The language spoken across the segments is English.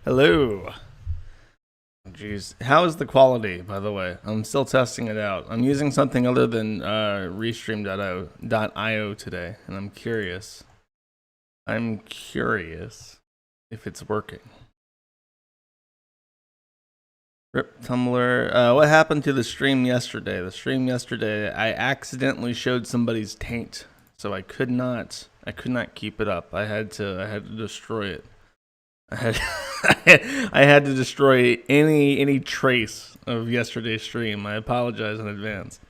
Hello. Jeez. How is the quality, by the way? I'm still testing it out. I'm using something other than Restream.io today, and I'm curious. If it's working. Rip Tumblr. What happened to the stream yesterday? The stream yesterday, I accidentally showed somebody's taint, so I could not keep it up. I had to destroy it. I had to destroy any trace of yesterday's stream. I apologize in advance.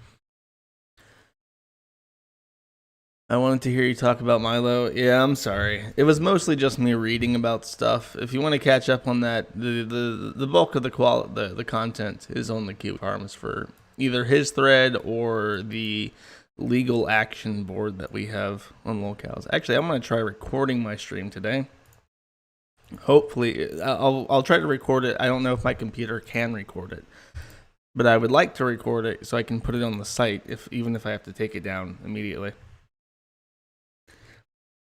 I wanted to hear you talk about Milo. Yeah, I'm sorry. It was mostly just me reading about stuff. If you want to catch up on that, the bulk of the content is on the Kiwi Farms for either his thread or the legal action board that we have on locales. Actually, I'm going to try recording my stream today. Hopefully, I'll try to record it. I don't know if my computer can record it, but I would like to record it so I can put it on the site, even if I have to take it down immediately.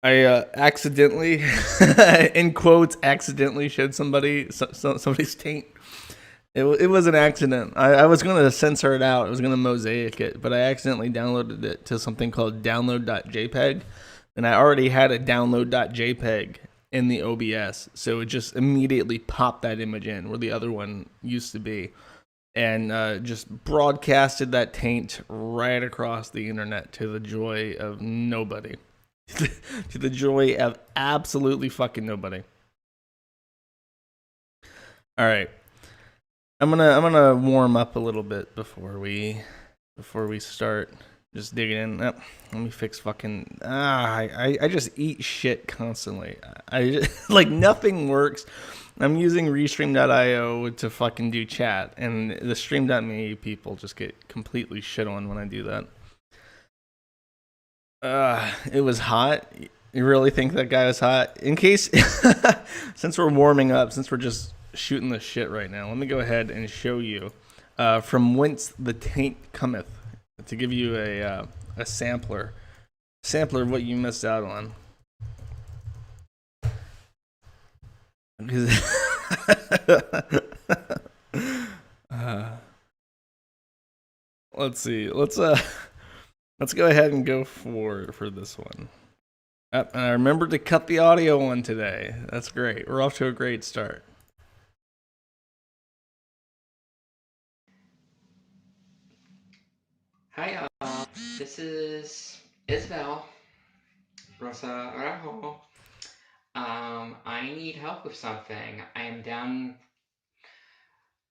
I accidentally, in quotes, accidentally showed somebody's taint. It was an accident. I was going to censor it out. I was going to mosaic it, but I accidentally downloaded it to something called download.jpg, and I already had a download.jpg in the OBS, so it just immediately popped that image in where the other one used to be, and just broadcasted that taint right across the internet to the joy of nobody. To the joy of absolutely fucking nobody. All right, I'm gonna warm up a little bit before we start. Just digging in. Oh, let me fix fucking. I just eat shit constantly. I just, like, nothing works. I'm using Restream.io to fucking do chat, and the Stream.me people just get completely shit on when I do that. It was hot. You really think that guy was hot? In case, since we're warming up, since we're just shooting the shit right now, let me go ahead and show you from whence the taint cometh, to give you a sampler of what you missed out on. Let's see. Let's go ahead and go for this one. And I remembered to cut the audio on today. That's great. We're off to a great start. Hi, this is Isabel Rosa Arajo. I need help with something. I am down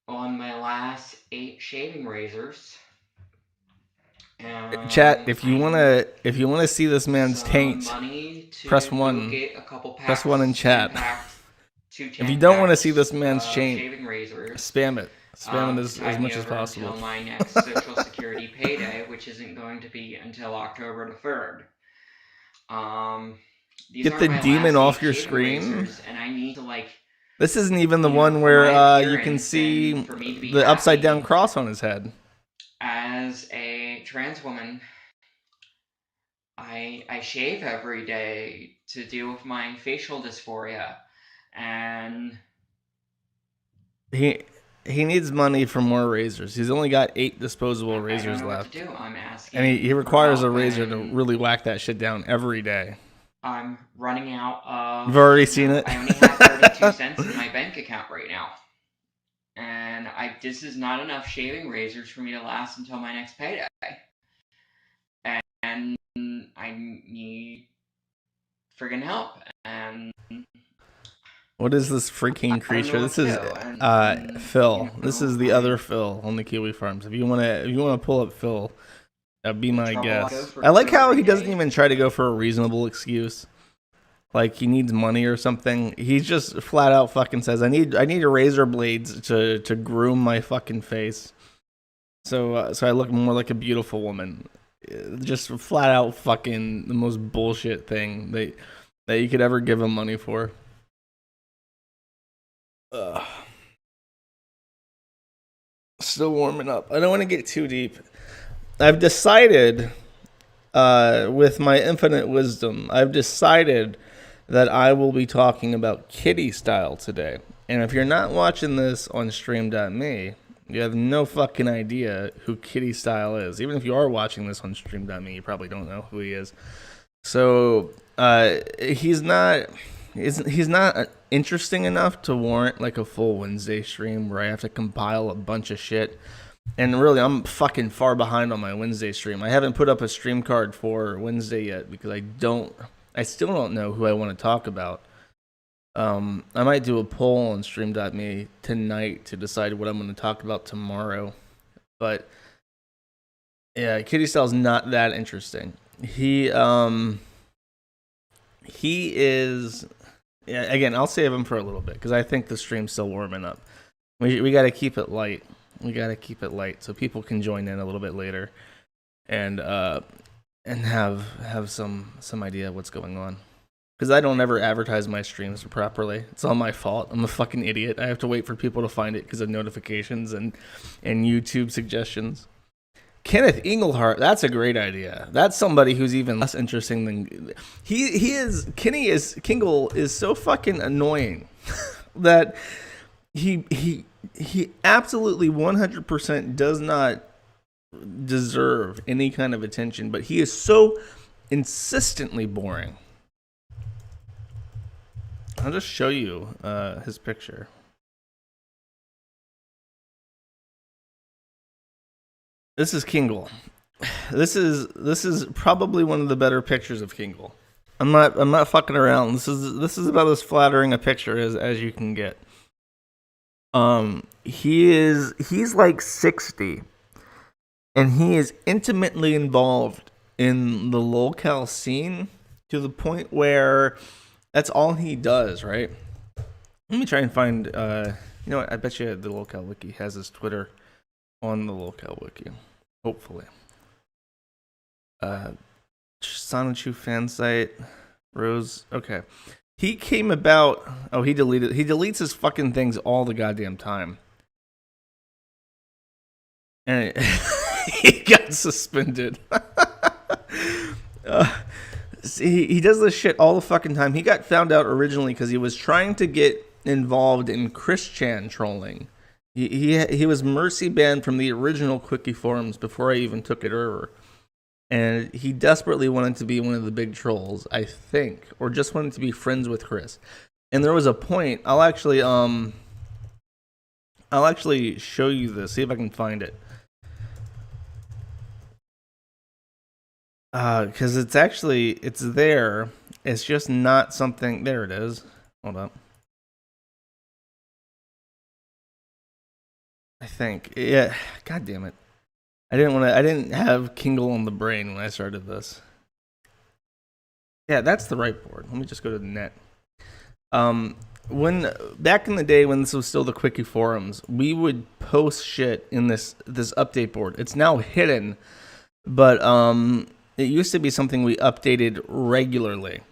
on my last 8 shaving razors. Chat, if you wanna see this man's taint, press 1. Press 1 in chat. If you don't want to see this man's taint, spam it. Spam it as much as possible. Until my next Social Security payday, which isn't going to be until October the 3rd. Get the demon off your screen. And I need to, this isn't even the one where you can see the upside down cross on his head. As a trans woman, I shave every day to deal with my facial dysphoria, and he needs money for more razors. He's only got 8 disposable razors left. I'm asking, and he requires a razor to really whack that shit down every day. I'm running out of... You've already seen it? I only have 32 cents in my bank account right now. And this is not enough shaving razors for me to last until my next payday. And I need friggin' help. And what is this freaking creature? This is Phil. This is the other Phil on the Kiwi Farms. If you wanna pull up Phil, that'd be my guess. I like how he doesn't even try to go for a reasonable excuse, like he needs money or something. He just flat out fucking says, "I need a razor blades to groom my fucking face, so I look more like a beautiful woman." Just flat out fucking the most bullshit thing that you could ever give him money for. Still warming up. I don't want to get too deep. I've decided, with my infinite wisdom, I've decided that I will be talking about kitty style today. And if you're not watching this on stream.me, you have no fucking idea who Kitty Style is. Even if you are watching this on stream.me, you probably don't know who he is. So he's not interesting enough to warrant like a full Wednesday stream where I have to compile a bunch of shit. And really, I'm fucking far behind on my Wednesday stream. I haven't put up a stream card for Wednesday yet because I still don't know who I want to talk about. I might do a poll on stream.me tonight to decide what I'm going to talk about tomorrow. But yeah, Kitty Style's not that interesting. He is, yeah, again, I'll save him for a little bit because I think the stream's still warming up. We got to keep it light. We got to keep it light so people can join in a little bit later and have some idea of what's going on. Because I don't ever advertise my streams properly. It's all my fault. I'm a fucking idiot. I have to wait for people to find it because of notifications and YouTube suggestions. Kenneth Engelhart, that's a great idea. That's somebody who's even less interesting than he is. Kingle is so fucking annoying that he absolutely 100% does not deserve any kind of attention, but he is so insistently boring. I'll just show you his picture. This is Kingle. This is probably one of the better pictures of Kingle. I'm not fucking around. This is about as flattering a picture as you can get. He's like 60, and he is intimately involved in the lolcow scene to the point where that's all he does, right? Let me try and find, you know what, I bet you the lolcow wiki has his Twitter on the lolcow wiki. Hopefully. Sonichu fan site, Rose, okay. He came about, he deletes his fucking things all the goddamn time. And he got suspended. He does this shit all the fucking time. He got found out originally because he was trying to get involved in Christian trolling. He was mercy banned from the original Quickie forums before I even took it over. And he desperately wanted to be one of the big trolls, I think, or just wanted to be friends with Chris. And there was a point. I'll actually show you this. See if I can find it. Because it's there. It's just not something. There it is. Hold up. I think. Yeah. God damn it. I didn't have Kingle on the brain when I started this. Yeah, that's the right board. Let me just go to the net. When back in the day when this was still the Quickie forums, we would post shit in this update board. It's now hidden, but it used to be something we updated regularly.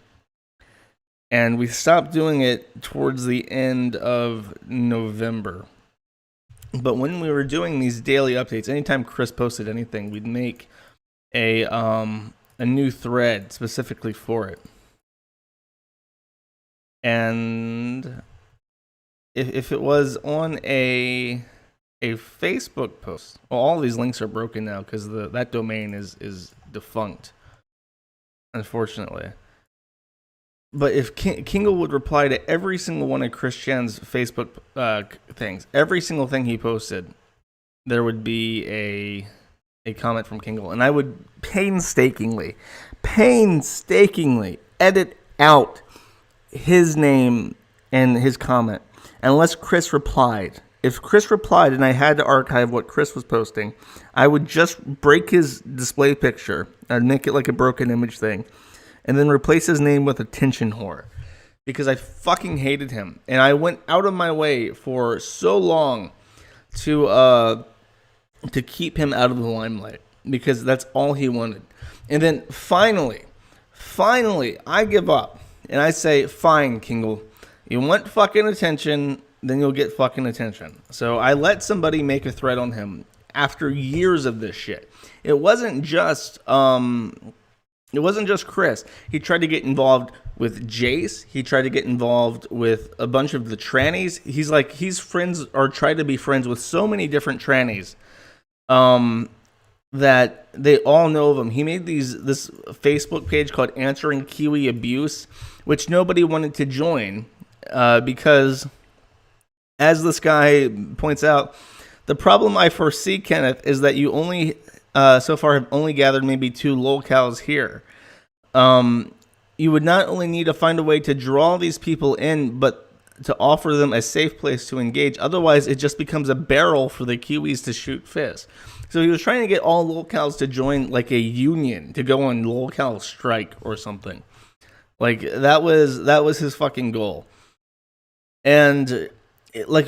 And we stopped doing it towards the end of November. But when we were doing these daily updates, anytime Chris posted anything, we'd make a new thread specifically for it. And if it was on a Facebook post, well, all these links are broken now because that domain is defunct, unfortunately. But if Kingle would reply to every single one of Chris Chan's Facebook things, every single thing he posted, there would be a comment from Kingle. And I would painstakingly edit out his name and his comment unless Chris replied. If Chris replied and I had to archive what Chris was posting, I would just break his display picture and make it like a broken image thing. And then replace his name with attention whore. Because I fucking hated him. And I went out of my way for so long to keep him out of the limelight. Because that's all he wanted. And then finally, I give up. And I say, fine, Kingle. You want fucking attention, then you'll get fucking attention. So I let somebody make a thread on him after years of this shit. It wasn't just It wasn't just Chris. He tried to get involved with Jace. He tried to get involved with a bunch of the trannies. He's friends or tried to be friends with so many different trannies that they all know of him. He made this Facebook page called Answering Kiwi Abuse, which nobody wanted to join because, as this guy points out, the problem I foresee, Kenneth, is that you only so far have only gathered maybe 2 lolcows here. You would not only need to find a way to draw these people in, but to offer them a safe place to engage. Otherwise, it just becomes a barrel for the Kiwis to shoot fists. So he was trying to get all lolcows to join like a union, to go on lolcow strike or something. Like that was his fucking goal. And like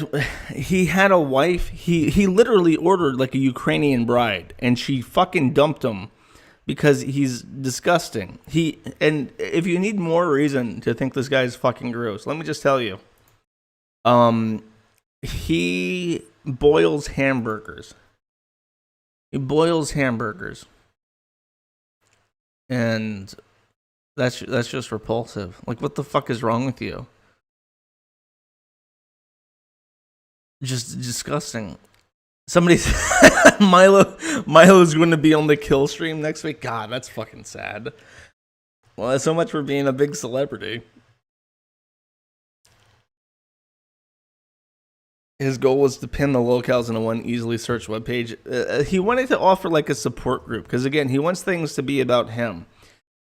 he had a wife. He literally ordered like a Ukrainian bride, and she fucking dumped him because he's disgusting. And if you need more reason to think this guy's fucking gross, let me just tell you. He boils hamburgers. And that's just repulsive. Like, what the fuck is wrong with you? Just disgusting. Somebody said Milo's going to be on the kill stream next week. God, that's fucking sad. Well, so much for being a big celebrity. His goal was to pin the locales into one easily searched webpage. He wanted to offer like a support group because, again, he wants things to be about him.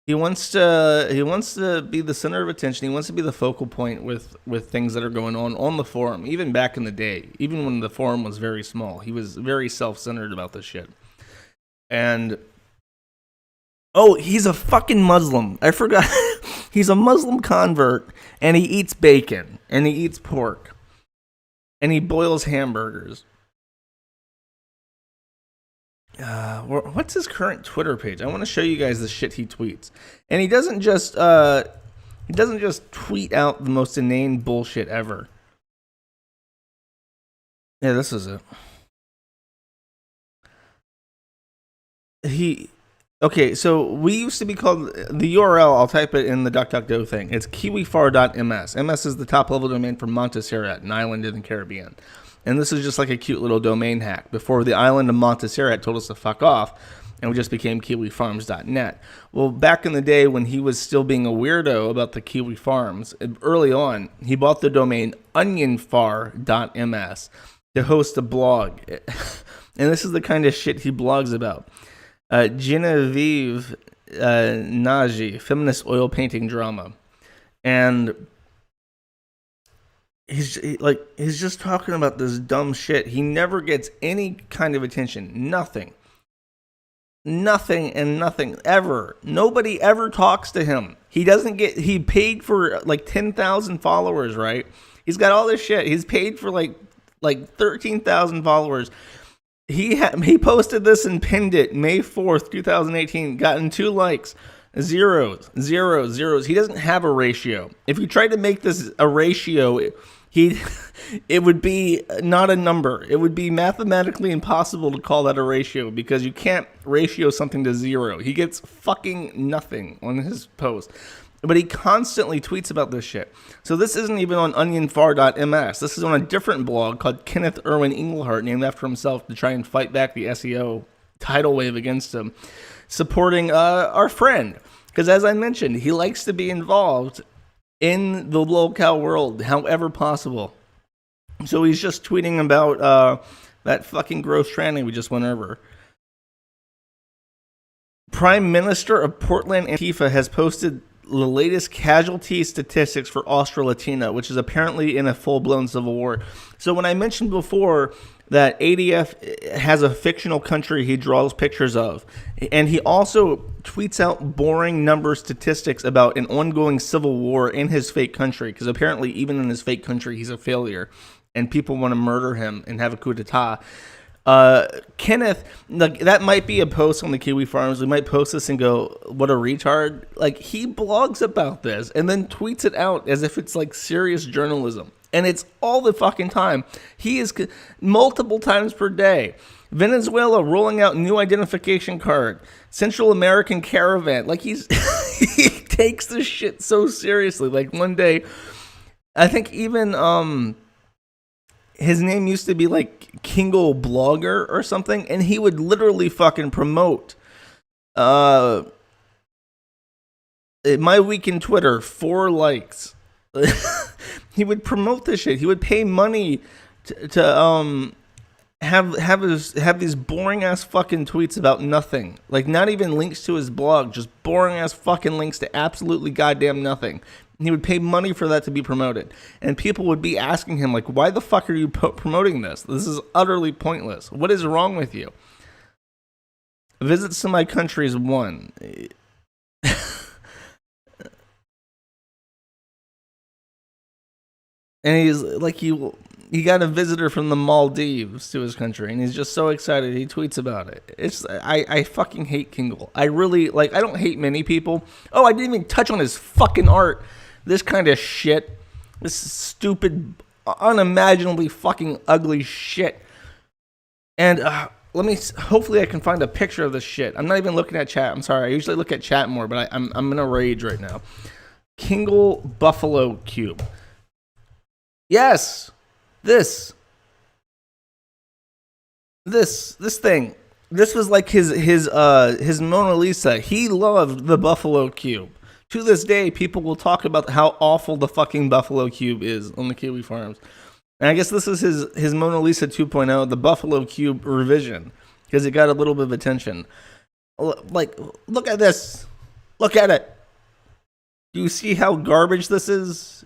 He wants to be the center of attention. He wants to be the focal point with things that are going on the forum. Even back in the day, even when the forum was very small, he was very self-centered about this shit. And he's a fucking Muslim. I forgot. He's a Muslim convert, and he eats bacon, and he eats pork, and he boils hamburgers. What's his current Twitter page? I want to show you guys the shit he tweets. And he doesn't just tweet out the most inane bullshit ever. Yeah, this is it. Okay, so we used to be called, the URL, I'll type it in the DuckDuckGo thing. It's kiwifar.ms. MS is the top level domain for Montserrat, an island in the Caribbean. And this is just like a cute little domain hack before the island of Montserrat told us to fuck off, and we just became kiwifarms.net. Well, back in the day when he was still being a weirdo about the Kiwi Farms, early on, he bought the domain onionfar.ms to host a blog. And this is the kind of shit he blogs about. Genevieve Nagy, feminist oil painting drama. And he's just talking about this dumb shit. He never gets any kind of attention. Nothing ever. Nobody ever talks to him. He paid for like 10,000 followers, right? He's got all this shit. He's paid for like 13,000 followers. He posted this and pinned it May 4th, 2018, gotten 2 likes. Zeros. He doesn't have a ratio. If you tried to make this a ratio, it would be not a number. It would be mathematically impossible to call that a ratio because you can't ratio something to 0. He gets fucking nothing on his post. But he constantly tweets about this shit. So this isn't even on onionfar.ms. This is on a different blog called Kenneth Irwin Englehart, named after himself, to try and fight back the SEO tidal wave against him, supporting our friend. Because as I mentioned, he likes to be involved in the lolcow world, however possible. So he's just tweeting about that fucking gross tranny we just went over. Prime Minister of Portland Antifa has posted the latest casualty statistics for Austro-Latina, which is apparently in a full-blown civil war. So when I mentioned before that ADF has a fictional country he draws pictures of, and he also tweets out boring number statistics about an ongoing civil war in his fake country, because apparently even in his fake country he's a failure, and people want to murder him and have a coup d'etat. Kenneth, like, that might be a post on the Kiwi Farms. We might post this and go, what a retard. Like, he blogs about this and then tweets it out as if it's like serious journalism. And it's all the fucking time. He is multiple times per day. Venezuela rolling out new identification card. Central American caravan. Like he takes this shit so seriously. Like one day, I think even his name used to be like Kingle Blogger or something, and he would literally fucking promote My Week in Twitter, 4 likes. He would promote this shit. He would pay money to have these boring ass fucking tweets about nothing. Like not even links to his blog, just boring ass fucking links to absolutely goddamn nothing. He would pay money for that to be promoted. And people would be asking him, like, why the fuck are you promoting this? This is utterly pointless. What is wrong with you? Visits to my country is 1. And he's like, he got a visitor from the Maldives to his country, and he's just so excited. He tweets about it. I fucking hate Kingle. I really, like, I don't hate many people. Oh, I didn't even touch on his fucking art. This kind of shit. This stupid, unimaginably fucking ugly shit. And hopefully I can find a picture of this shit. I'm not even looking at chat. I'm sorry. I usually look at chat more, but I'm in a rage right now. Kingle Buffalo Cube. Yes. This thing. This was like his Mona Lisa. He loved the Buffalo Cube. To this day, people will talk about how awful the fucking Buffalo Cube is on the Kiwi farms. And I guess this is his Mona Lisa 2.0, the Buffalo Cube revision, because it got a little bit of attention. Like, look at this. Look at it. Do you see how garbage this is?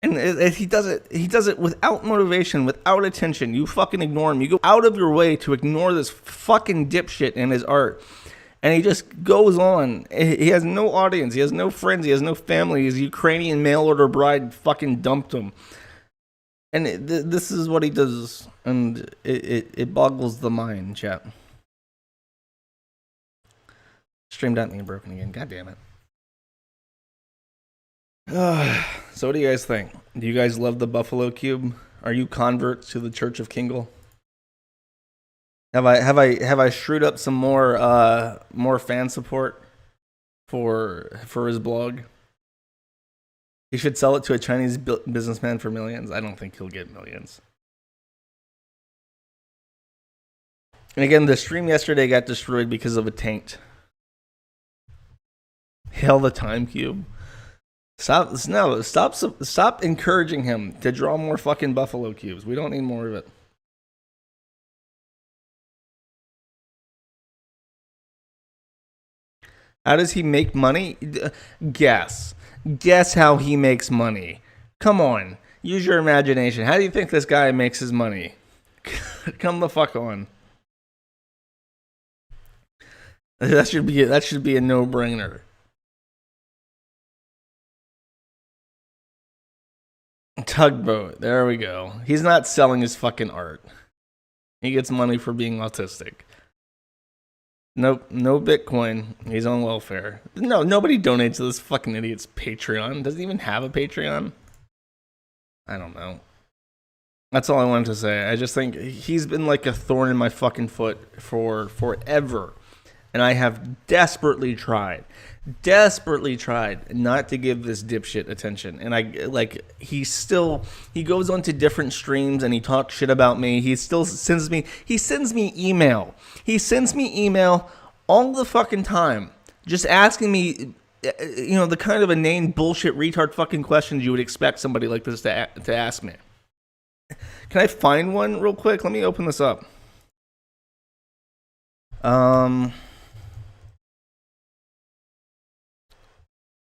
And he does it without motivation, without attention. You fucking ignore him. You go out of your way to ignore this fucking dipshit in his art. And he just goes on. He has no audience. He has no friends. He has no family. His Ukrainian mail order bride fucking dumped him. And this is what he does. And it boggles the mind, chat. Stream dot being broken again. God damn it. So what do you guys think? Do you guys love the Buffalo Cube? Are you converts to the Church of Kingle? Have I screwed up some more fan support for his blog? He should sell it to a Chinese businessman for millions. I don't think he'll get millions. And again, the stream yesterday got destroyed because of a taint. Hell, the Time Cube. Stop encouraging him to draw more fucking Buffalo Cubes. We don't need more of it. How does he make money? Guess how he makes money. Come on, use your imagination. How do you think this guy makes his money? Come the fuck on. That should be a no-brainer. Tugboat. There we go. He's not selling his fucking art. He gets money for being autistic. Nope, no Bitcoin. He's on welfare. No, nobody donates to this fucking idiot's Patreon. Does he even have a Patreon? I don't know. That's all I wanted to say. I just think he's been like a thorn in my fucking foot for forever. And I have desperately tried not to give this dipshit attention. And he goes on to different streams and he talks shit about me. He sends me email. He sends me email all the fucking time, just asking me, the kind of inane bullshit retard fucking questions you would expect somebody like this to ask me. Can I find one real quick? Let me open this up.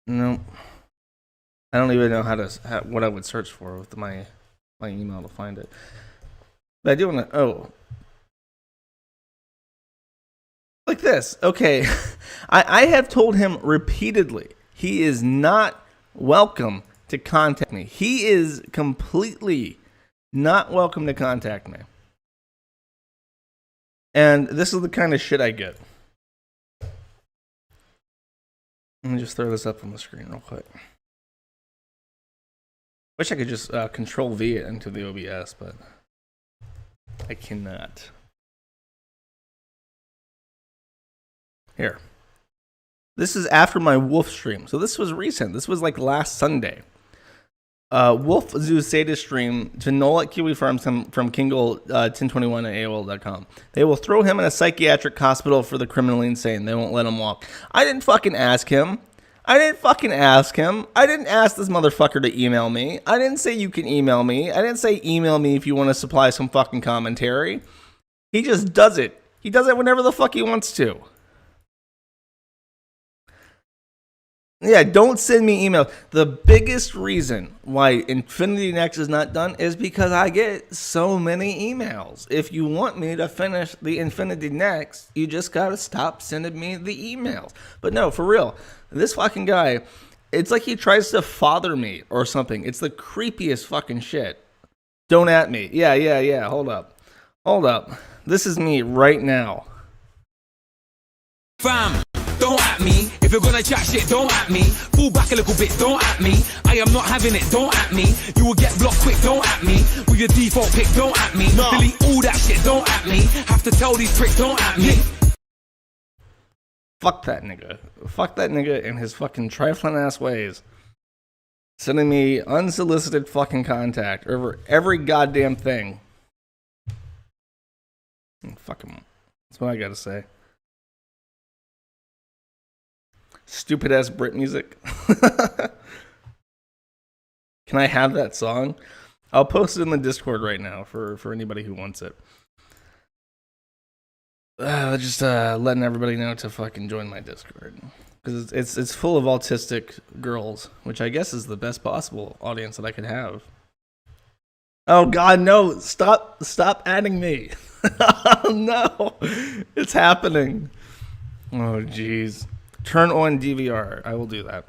No, I don't even know what I would search for with my email to find it. But I do want to. Oh, like this. Okay, I have told him repeatedly he is not welcome to contact me. He is completely not welcome to contact me. And this is the kind of shit I get. Let me just throw this up on the screen real quick. Wish I could just Control V it into the OBS, but I cannot. Here. This is after my Wolf stream. So this was recent. This was like last Sunday. Wolf Zoo Sadist stream to Noel at Kiwi Farms from Kingle 1021 at AOL.com. They will throw him in a psychiatric hospital for the criminally insane. They won't let him walk. I didn't fucking ask him. I didn't ask this motherfucker to email me. I didn't say you can email me. I didn't say email me if you want to supply some fucking commentary. He just does it. He does it whenever the fuck he wants to. Yeah, don't send me emails. The biggest reason why Infinity Next is not done is because I get so many emails. If you want me to finish the Infinity Next, you just gotta stop sending me the emails. But no, for real, this fucking guy, it's like he tries to father me or something. It's the creepiest fucking shit. Don't at me. Yeah. Hold up. This is me right now. Fam, don't at me. If you're gonna chat shit, don't at me. Pull back a little bit, don't at me. I am not having it, don't at me. You will get blocked quick, don't at me. With your default pick, don't at me. No. Delete all that shit, don't at me. Have to tell these pricks, don't at me. Fuck that nigga. Fuck that nigga and his fucking trifling ass ways. Sending me unsolicited fucking contact over every goddamn thing. Fuck him. That's what I gotta say. Stupid ass Brit music. Can I have that song? I'll post it in the Discord right now for anybody who wants it. Just letting everybody know to fucking join my Discord, because it's full of autistic girls, which I guess is the best possible audience that I could have. Oh God, no! Stop adding me. Oh no, it's happening. Oh jeez. Turn on DVR. I will do that.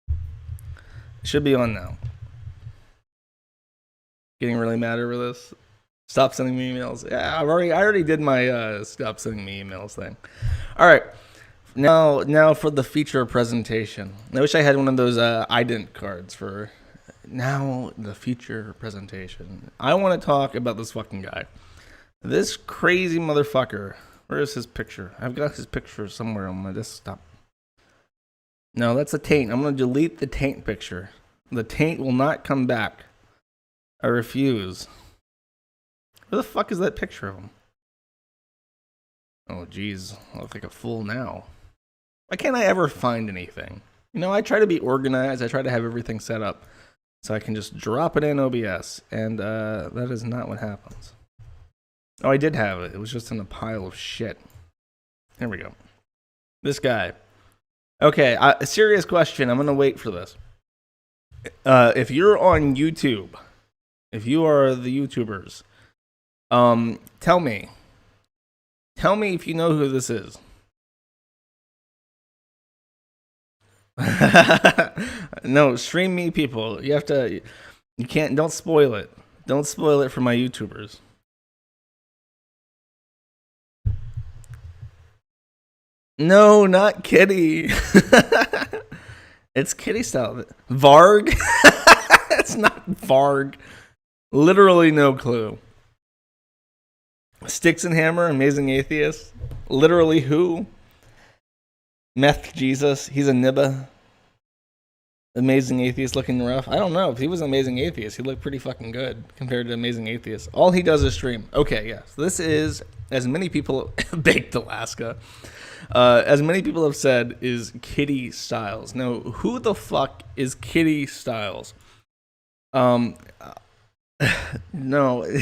It should be on now. Getting really mad over this. Stop sending me emails. Yeah, I already did my stop sending me emails thing. All right. Now for the feature presentation. I wish I had one of those ident cards for now the feature presentation. I want to talk about this fucking guy. This crazy motherfucker. Where is his picture? I've got his picture somewhere on my desktop. No, that's a taint. I'm going to delete the taint picture. The taint will not come back. I refuse. Where the fuck is that picture of him? Oh, jeez. I look like a fool now. Why can't I ever find anything? You know, I try to be organized. I try to have everything set up so I can just drop it in OBS. And that is not what happens. Oh, I did have it. It was just in a pile of shit. There we go. This guy. Okay, a serious question. I'm going to wait for this. If you're on YouTube, if you are the YouTubers, tell me if you know who this is. No, stream me, people. You can't, don't spoil it. Don't spoil it for my YouTubers. No, not Kitty. It's Kitty style. Varg? It's not Varg. Literally no clue. Sticks and Hammer, Amazing Atheist. Literally who? Meth Jesus. He's a Nibba. Amazing Atheist looking rough. I don't know. If he was an Amazing Atheist, he looked pretty fucking good compared to Amazing Atheist. All he does is stream. Okay, yes. Yeah. So this is, as many people, Baked Alaska. As many people have said, is Kitty Styles. Now, who the fuck is Kitty Styles? No,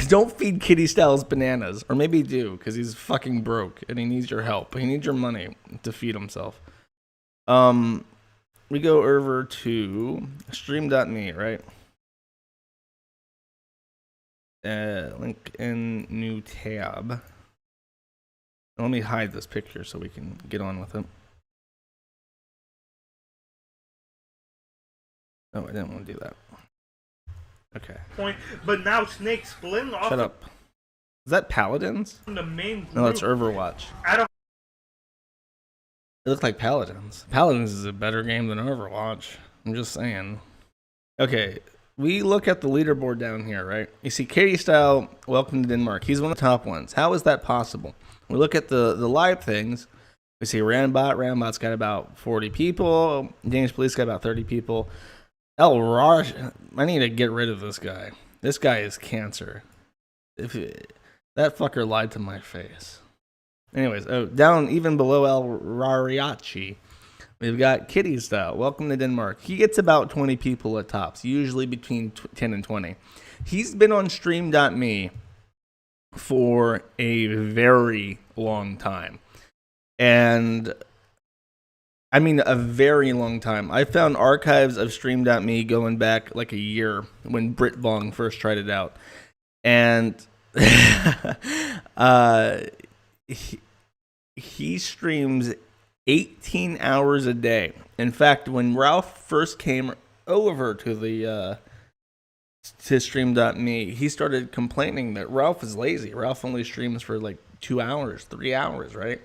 don't feed Kitty Styles bananas. Or maybe do, because he's fucking broke and he needs your help. He needs your money to feed himself. We go over to stream.me, right? Link in new tab. Let me hide this picture so we can get on with it. Oh, I didn't want to do that. Okay. But now Snake's splitting off. Shut up. Is that Paladins? The main group. No, that's Overwatch. I don't. It looks like Paladins. Paladins is a better game than Overwatch. I'm just saying. Okay. we look at the leaderboard down here, right? You see Katie Style, welcome to Denmark. He's one of the top ones. How is that possible? We look at the live things. We see Randbot. Randbot's got about 40 people. Danish Police got about 30 people. El Raj, I need to get rid of this guy. This guy is cancer. That fucker lied to my face. Anyways, down even below El Rariachi, we've got Kitty Style. Welcome to Denmark. He gets about 20 people at tops, usually between 10 and 20. He's been on Stream.me for a very long time. And I mean a very long time. I found archives of Stream.me going back like a year when Britbong first tried it out. And he streams 18 hours a day. In fact, when Ralph first came over to the to Stream.me, he started complaining that Ralph is lazy. Ralph only streams for like 2 hours, 3 hours, right?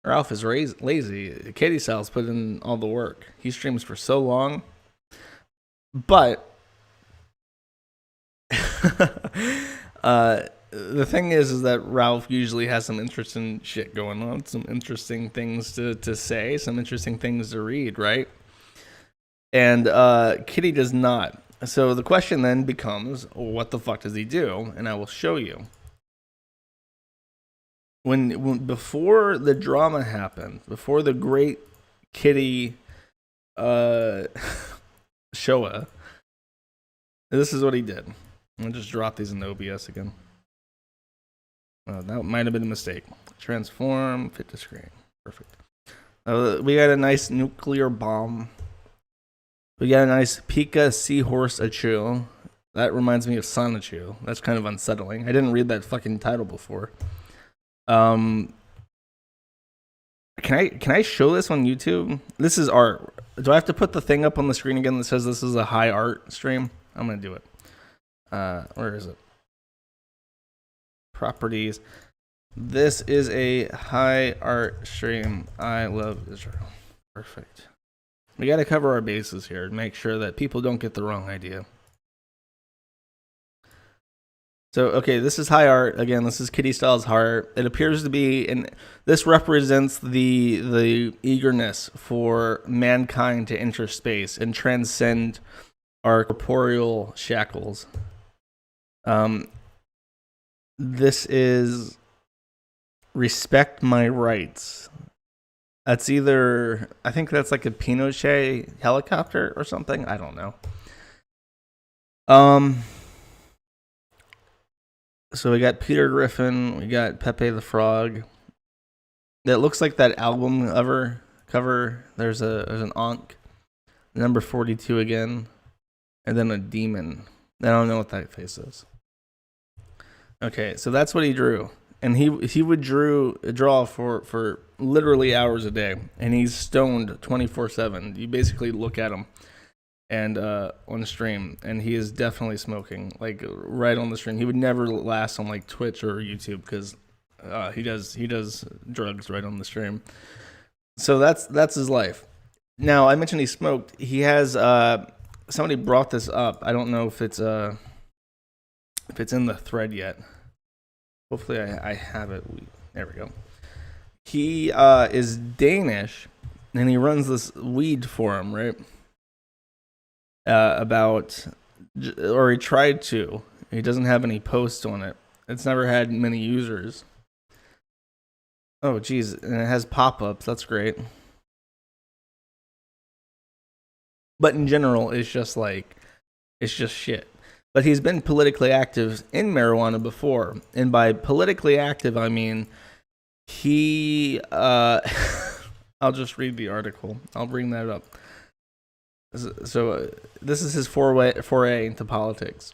Ralph is lazy. Katie Sal's put in all the work. He streams for so long. But the thing is that Ralph usually has some interesting shit going on, some interesting things to say, some interesting things to read, right? And Kitty does not. So the question then becomes, what the fuck does he do? And I will show you. When before the drama happened, before the great Kitty Showa, this is what he did. I'll just drop these in OBS again. That might have been a mistake. Transform, fit to screen. Perfect. We got a nice nuclear bomb. We got a nice Pika Seahorse Achu. That reminds me of Sonichu. That's kind of unsettling. I didn't read that fucking title before. Can I show this on YouTube? This is art. Do I have to put the thing up on the screen again that says this is a high art stream? I'm gonna do it. Where is it? Properties. This is a high art stream. I love Israel. Perfect. We got to cover our bases here and make sure that people don't get the wrong idea. So, okay, this is high art. Again, this is Kitty Styles' heart. It appears to be, and this represents the eagerness for mankind to enter space and transcend our corporeal shackles. This is respect my rights. That's either, I think that's like a Pinochet helicopter or something. I don't know. So we got Peter Griffin. We got Pepe the Frog. That looks like that album cover. There's an Ankh. Number 42 again. And then a demon. I don't know what that face is. Okay, so that's what he drew. And he would draw for literally hours a day. And he's stoned 24/7. You basically look at him and on the stream, and he is definitely smoking, like right on the stream. He would never last on like Twitch or YouTube because he does drugs right on the stream. So that's his life. Now I mentioned he smoked. He has somebody brought this up. I don't know if it's in the thread yet. Hopefully I have it. There we go. He is Danish, and he runs this weed forum, right? Or he tried to. He doesn't have any posts on it. It's never had many users. Oh, geez, and it has pop-ups. That's great. But in general, it's just shit. But he's been politically active in marijuana before. And by politically active, I mean he... I'll just read the article. I'll bring that up. So this is his foray into politics.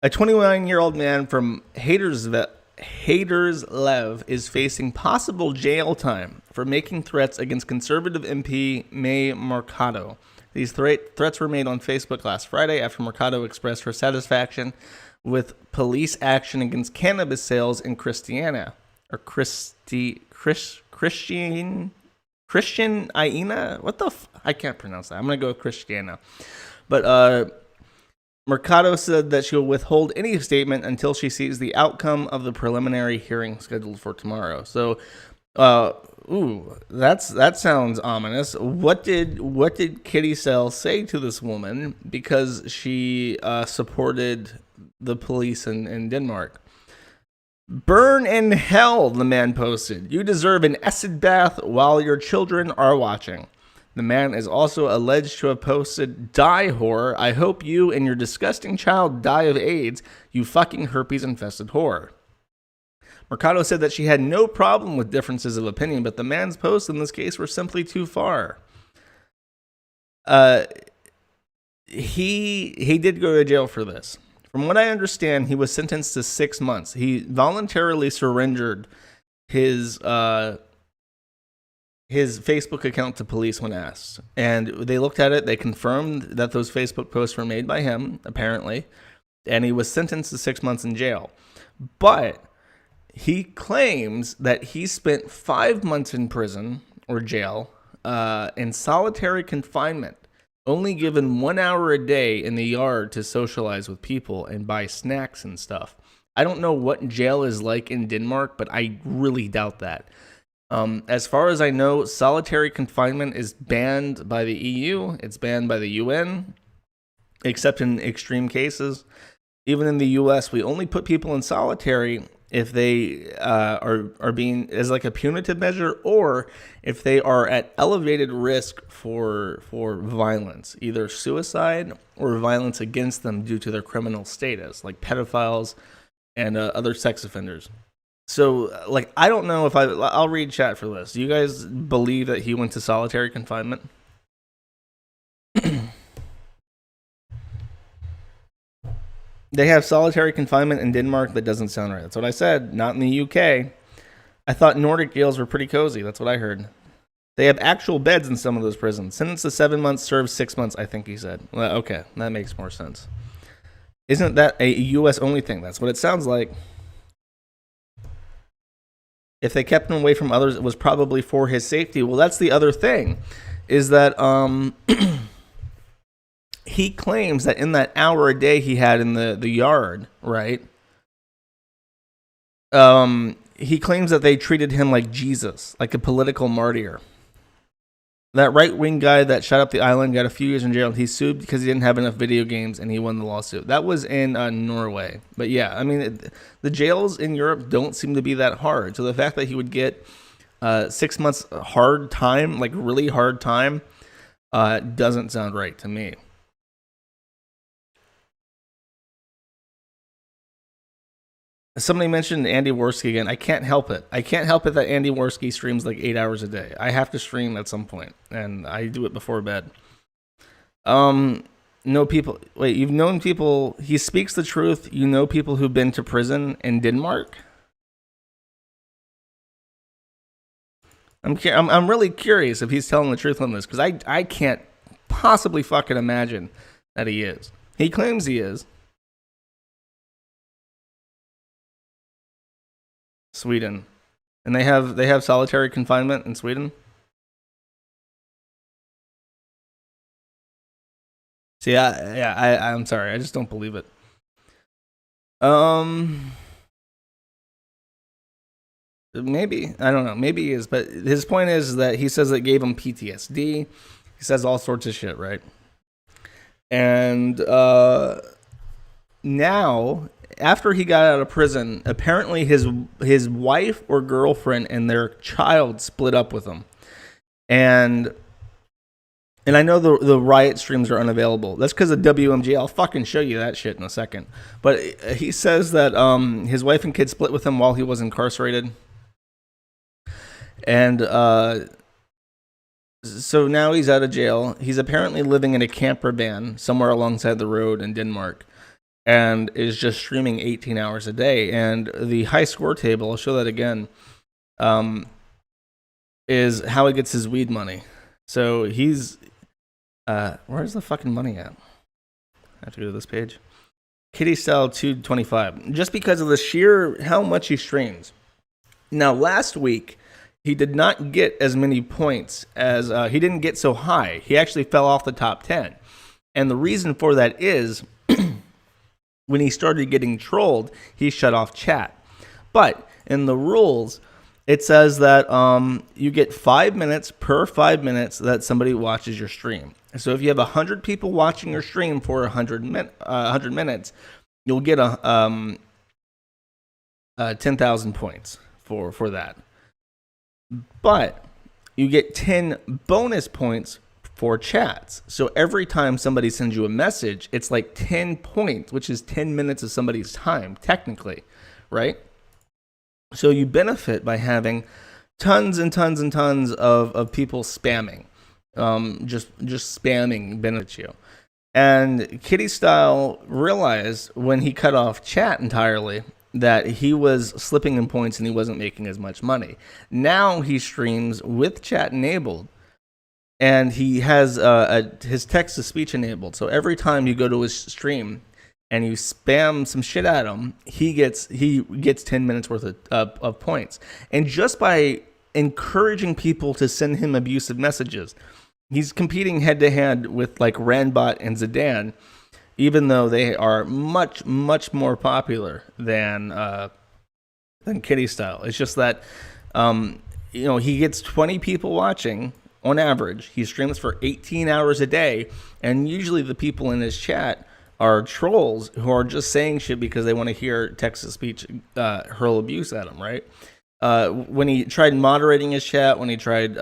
A 29-year-old man from Haderslev is facing possible jail time for making threats against conservative MP May Mercado. These threats were made on Facebook last Friday after Mercado expressed her satisfaction with police action against cannabis sales in Christiania. Christian Aina? What the I can't pronounce that. I'm going to go with Christiana. But Mercado said that she'll withhold any statement until she sees the outcome of the preliminary hearing scheduled for tomorrow. So, that sounds ominous. What did Kitty Sell say to this woman because she supported the police in Denmark? Burn in hell, the man posted. You deserve an acid bath while your children are watching. The man is also alleged to have posted, "Die whore, I hope you and your disgusting child die of AIDS, you fucking herpes-infested whore." Mercado said that she had no problem with differences of opinion, but the man's posts in this case were simply too far. He did go to jail for this. From what I understand, he was sentenced to 6 months. He voluntarily surrendered his Facebook account to police when asked. And they looked at it. They confirmed that those Facebook posts were made by him, apparently. And he was sentenced to 6 months in jail. But he claims that he spent 5 months in prison or jail in solitary confinement, only given 1 hour a day in the yard to socialize with people and buy snacks and stuff. I don't know what jail is like in Denmark, but I really doubt that. As far as I know, solitary confinement is banned by the EU. It's banned by the UN, except in extreme cases. Even in the US, we only put people in solitary if they are being as like a punitive measure, or if they are at elevated risk for violence, either suicide or violence against them due to their criminal status, like pedophiles and other sex offenders. So, like, I don't know if I'll read chat for this. Do you guys believe that he went to solitary confinement? They have solitary confinement in Denmark. That doesn't sound right. That's what I said. Not in the UK. I thought Nordic jails were pretty cozy. That's what I heard. They have actual beds in some of those prisons. Sentenced to 7 months, served 6 months, I think he said. Well, okay, that makes more sense. Isn't that a US only thing? That's what it sounds like. If they kept him away from others, it was probably for his safety. Well, that's the other thing, is that he claims that in that hour a day he had in the yard, right? He claims that they treated him like Jesus, like a political martyr. That right-wing guy that shot up the island got a few years in jail. He sued because he didn't have enough video games, and he won the lawsuit. That was in Norway. But yeah, I mean, the jails in Europe don't seem to be that hard. So the fact that he would get 6 months hard time, like really hard time, doesn't sound right to me. Somebody mentioned Andy Worski again. I can't help it. I can't help it that Andy Worski streams like 8 hours a day. I have to stream at some point, and I do it before bed. Know people. Wait, you've known people. He speaks the truth. You know people who've been to prison in Denmark. I'm really curious if he's telling the truth on this, because I can't possibly fucking imagine that he is. He claims he is. Sweden, and they have solitary confinement in Sweden. See, I'm sorry, I just don't believe it. Maybe, I don't know, maybe he is, but his point is that he says it gave him PTSD. He says all sorts of shit, right? And now, after he got out of prison, apparently his wife or girlfriend and their child split up with him. And I know the riot streams are unavailable. That's because of WMG. I'll fucking show you that shit in a second. But he says that his wife and kids split with him while he was incarcerated. And so now he's out of jail. He's apparently living in a camper van somewhere alongside the road in Denmark, and is just streaming 18 hours a day. And the high score table, I'll show that again, is how he gets his weed money. So he's, where's the fucking money at? I have to go to this page. Kitty Style 225, just because of the sheer how much he streams. Now, last week, he did not get as many points as he didn't get so high. He actually fell off the top 10. And the reason for that is when he started getting trolled, he shut off chat. But in the rules, it says that you get 5 minutes per 5 minutes that somebody watches your stream. So if you have 100 people watching your stream for 100 minutes, you'll get 10,000 points for that. But you get 10 bonus points for chats. So every time somebody sends you a message, it's like 10 points, which is 10 minutes of somebody's time, technically, right? So you benefit by having tons and tons and tons of people spamming. Just spamming benefits you. And Kitty Style realized when he cut off chat entirely that he was slipping in points and he wasn't making as much money. Now he streams with chat enabled, and he has his text-to-speech enabled. So every time you go to his stream and you spam some shit at him, he gets 10 minutes worth of points. And just by encouraging people to send him abusive messages, he's competing head-to-head with like Ranbot and Zidane, even though they are much, much more popular than Kitty Style. It's just that, he gets 20 people watching on average. He streams for 18 hours a day, and usually the people in his chat are trolls who are just saying shit because they want to hear text-to-speech hurl abuse at him, right? When he tried moderating his chat, when he tried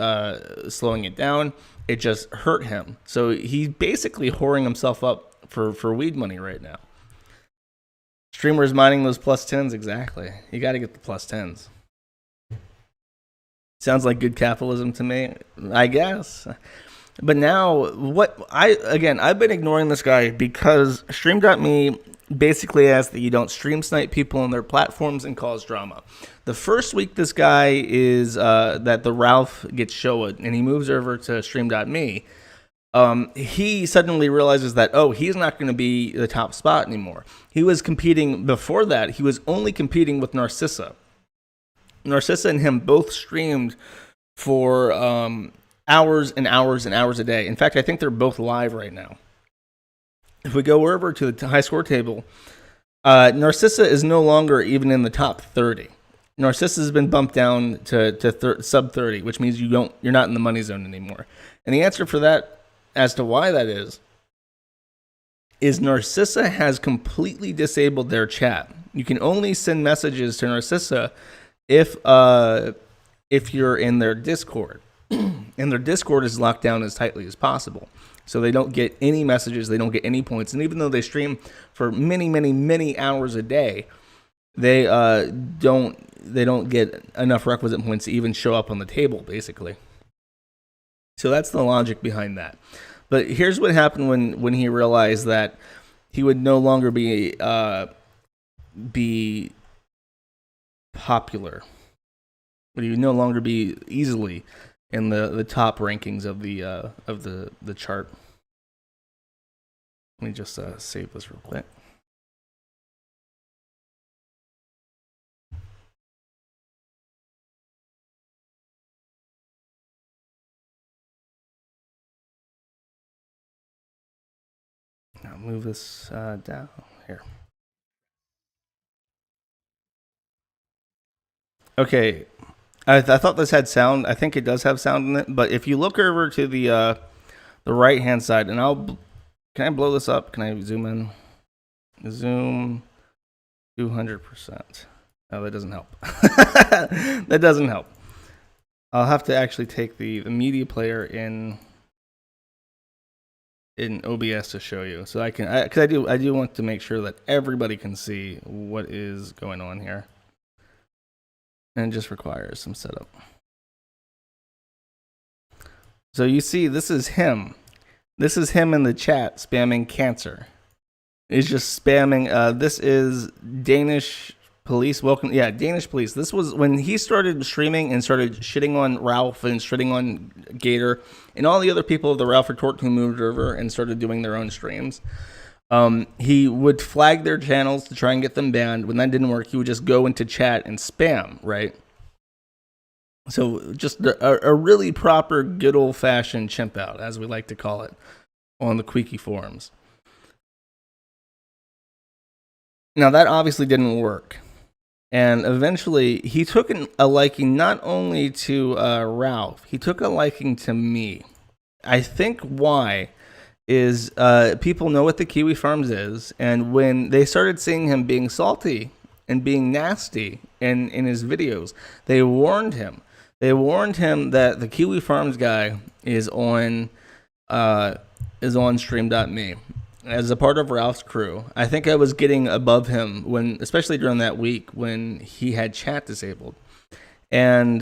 slowing it down, it just hurt him. So he's basically whoring himself up for weed money right now. Streamers mining those plus 10s, exactly. You got to get the plus 10s. Sounds like good capitalism to me, I guess. But now, I've been ignoring this guy because Stream.me basically asks that you don't stream snipe people on their platforms and cause drama. The first week this guy is that the Ralph gets showed and he moves over to Stream.me, he suddenly realizes that, he's not going to be the top spot anymore. He was competing before that. He was only competing with Narcissa. Narcissa and him both streamed for hours and hours and hours a day. In fact, I think they're both live right now. If we go over to the high score table, Narcissa is no longer even in the top 30. Narcissa has been bumped down to sub 30, which means you're not in the money zone anymore. And the answer for that, as to why that is Narcissa has completely disabled their chat. You can only send messages to Narcissa if you're in their Discord. And their Discord is locked down as tightly as possible. So they don't get any messages, they don't get any points. And even though they stream for many, many, many hours a day, they don't get enough requisite points to even show up on the table, basically. So that's the logic behind that. But here's what happened when he realized that he would no longer be popular. But he would no longer be easily in the top rankings of the chart. Let me just save this real quick. Now move this down here. Okay, I thought this had sound. I think it does have sound in it. But if you look over to the right hand side, and can I blow this up? Can I zoom in? Zoom 200%. Oh, that doesn't help. That doesn't help. I'll have to actually take the media player in OBS to show you, so because I do want to make sure that everybody can see what is going on here, and it just requires some setup. So you see, this is him. This is him in the chat spamming cancer. He's just spamming. This is Danish police. Welcome, yeah, Danish police. This was when he started streaming and started shitting on Ralph and shitting on Gator and all the other people of the Ralph Retort who moved over and started doing their own streams. He would flag their channels to try and get them banned. When that didn't work, he would just go into chat and spam, right? So just a really proper, good old-fashioned chimp out, as we like to call it, on the Quickie forums. Now, that obviously didn't work. And eventually, he took a liking not only to Ralph, he took a liking to me. I think why is people know what the Kiwi Farms is, and when they started seeing him being salty and being nasty in his videos, they warned him. They warned him that the Kiwi Farms guy is on Stream.me as a part of Ralph's crew. I think I was getting above him when, especially during that week when he had chat disabled, and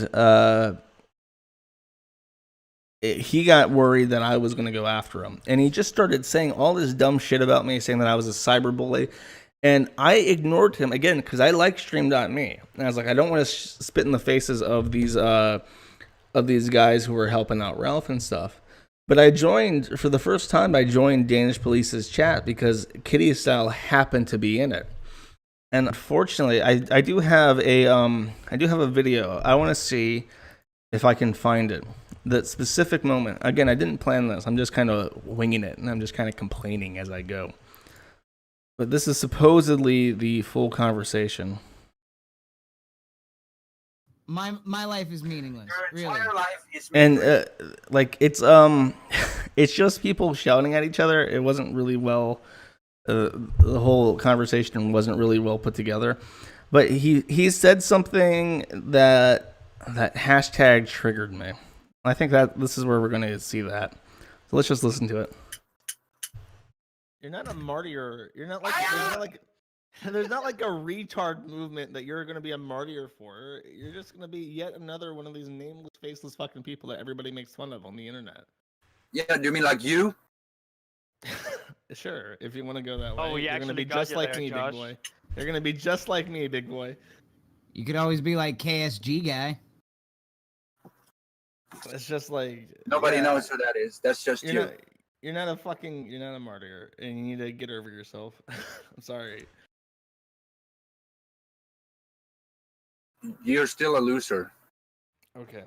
he got worried that I was going to go after him, and he just started saying all this dumb shit about me, saying that I was a cyberbully. And I ignored him again because I like Stream.me. And I was like, I don't want to spit in the faces of these guys who were helping out Ralph and stuff. But I joined, for the first time, I joined Danish Police's chat because Kitty Style happened to be in it. And unfortunately, I do have a video. I want to see if I can find it. That specific moment. Again, I didn't plan this. I'm just kind of winging it, and I'm just kind of complaining as I go. But this is supposedly the full conversation. My life is meaningless. Your Really. entire life is And it's just people shouting at each other. It wasn't really well. The whole conversation wasn't really well put together. But he said something that hashtag triggered me. I think that this is where we're going to see that. So let's just listen to it. You're not a martyr. You're not like there's not like a retard movement that you're going to be a martyr for. You're just going to be yet another one of these nameless, faceless fucking people that everybody makes fun of on the internet. Yeah, do you mean like you? Sure, if you want to go that way. Oh, we you're going to actually be got just you like there, me, Josh. big boy. You're going to be just like me, big boy. You could always be like KSG guy. It's just like Nobody knows who that is. That's just you. You're not a martyr, and you need to get over yourself. I'm sorry. You're still a loser. Okay.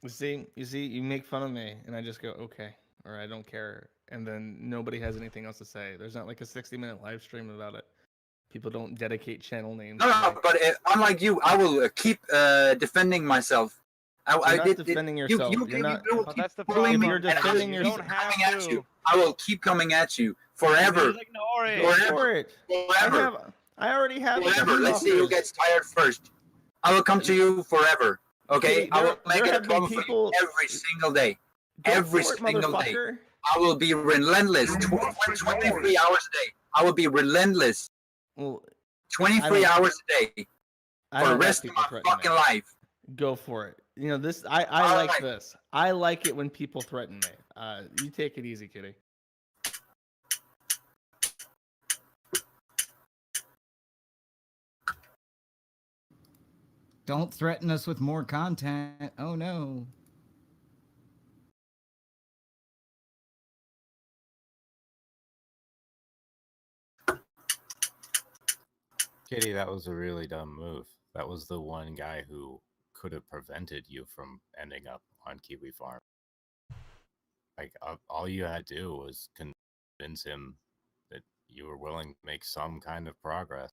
You see, you make fun of me, and I just go, okay, or I don't care, and then nobody has anything else to say. There's not like a 60-minute live stream about it. People don't dedicate channel names. No, but unlike you, I will keep defending myself. You're I not did defending yourself. You not. will Well, keep that's the bullying me, You're and I will defending keep yourself. You don't have coming at to. you. I will keep coming at you forever. Just ignore it. Go Forever. for it. Forever. I already have. Forever. Let's see who gets tired first. I will come to you forever. Okay? Okay, I will make there it a have been problem for you people- every single day. Go Every for it, single day. motherfucker. I will be relentless. 23 hours a day. I will be relentless. Well, 23 I don't- hours a day I for the don't rest have of people my threatening fucking me. life. Go for it. You know this. I All like right. this. I like it when people threaten me. You take it easy, kitty. Don't threaten us with more content. Oh no. Kitty, that was a really dumb move. That was the one guy who could have prevented you from ending up on Kiwi Farm. Like, all you had to do was convince him that you were willing to make some kind of progress.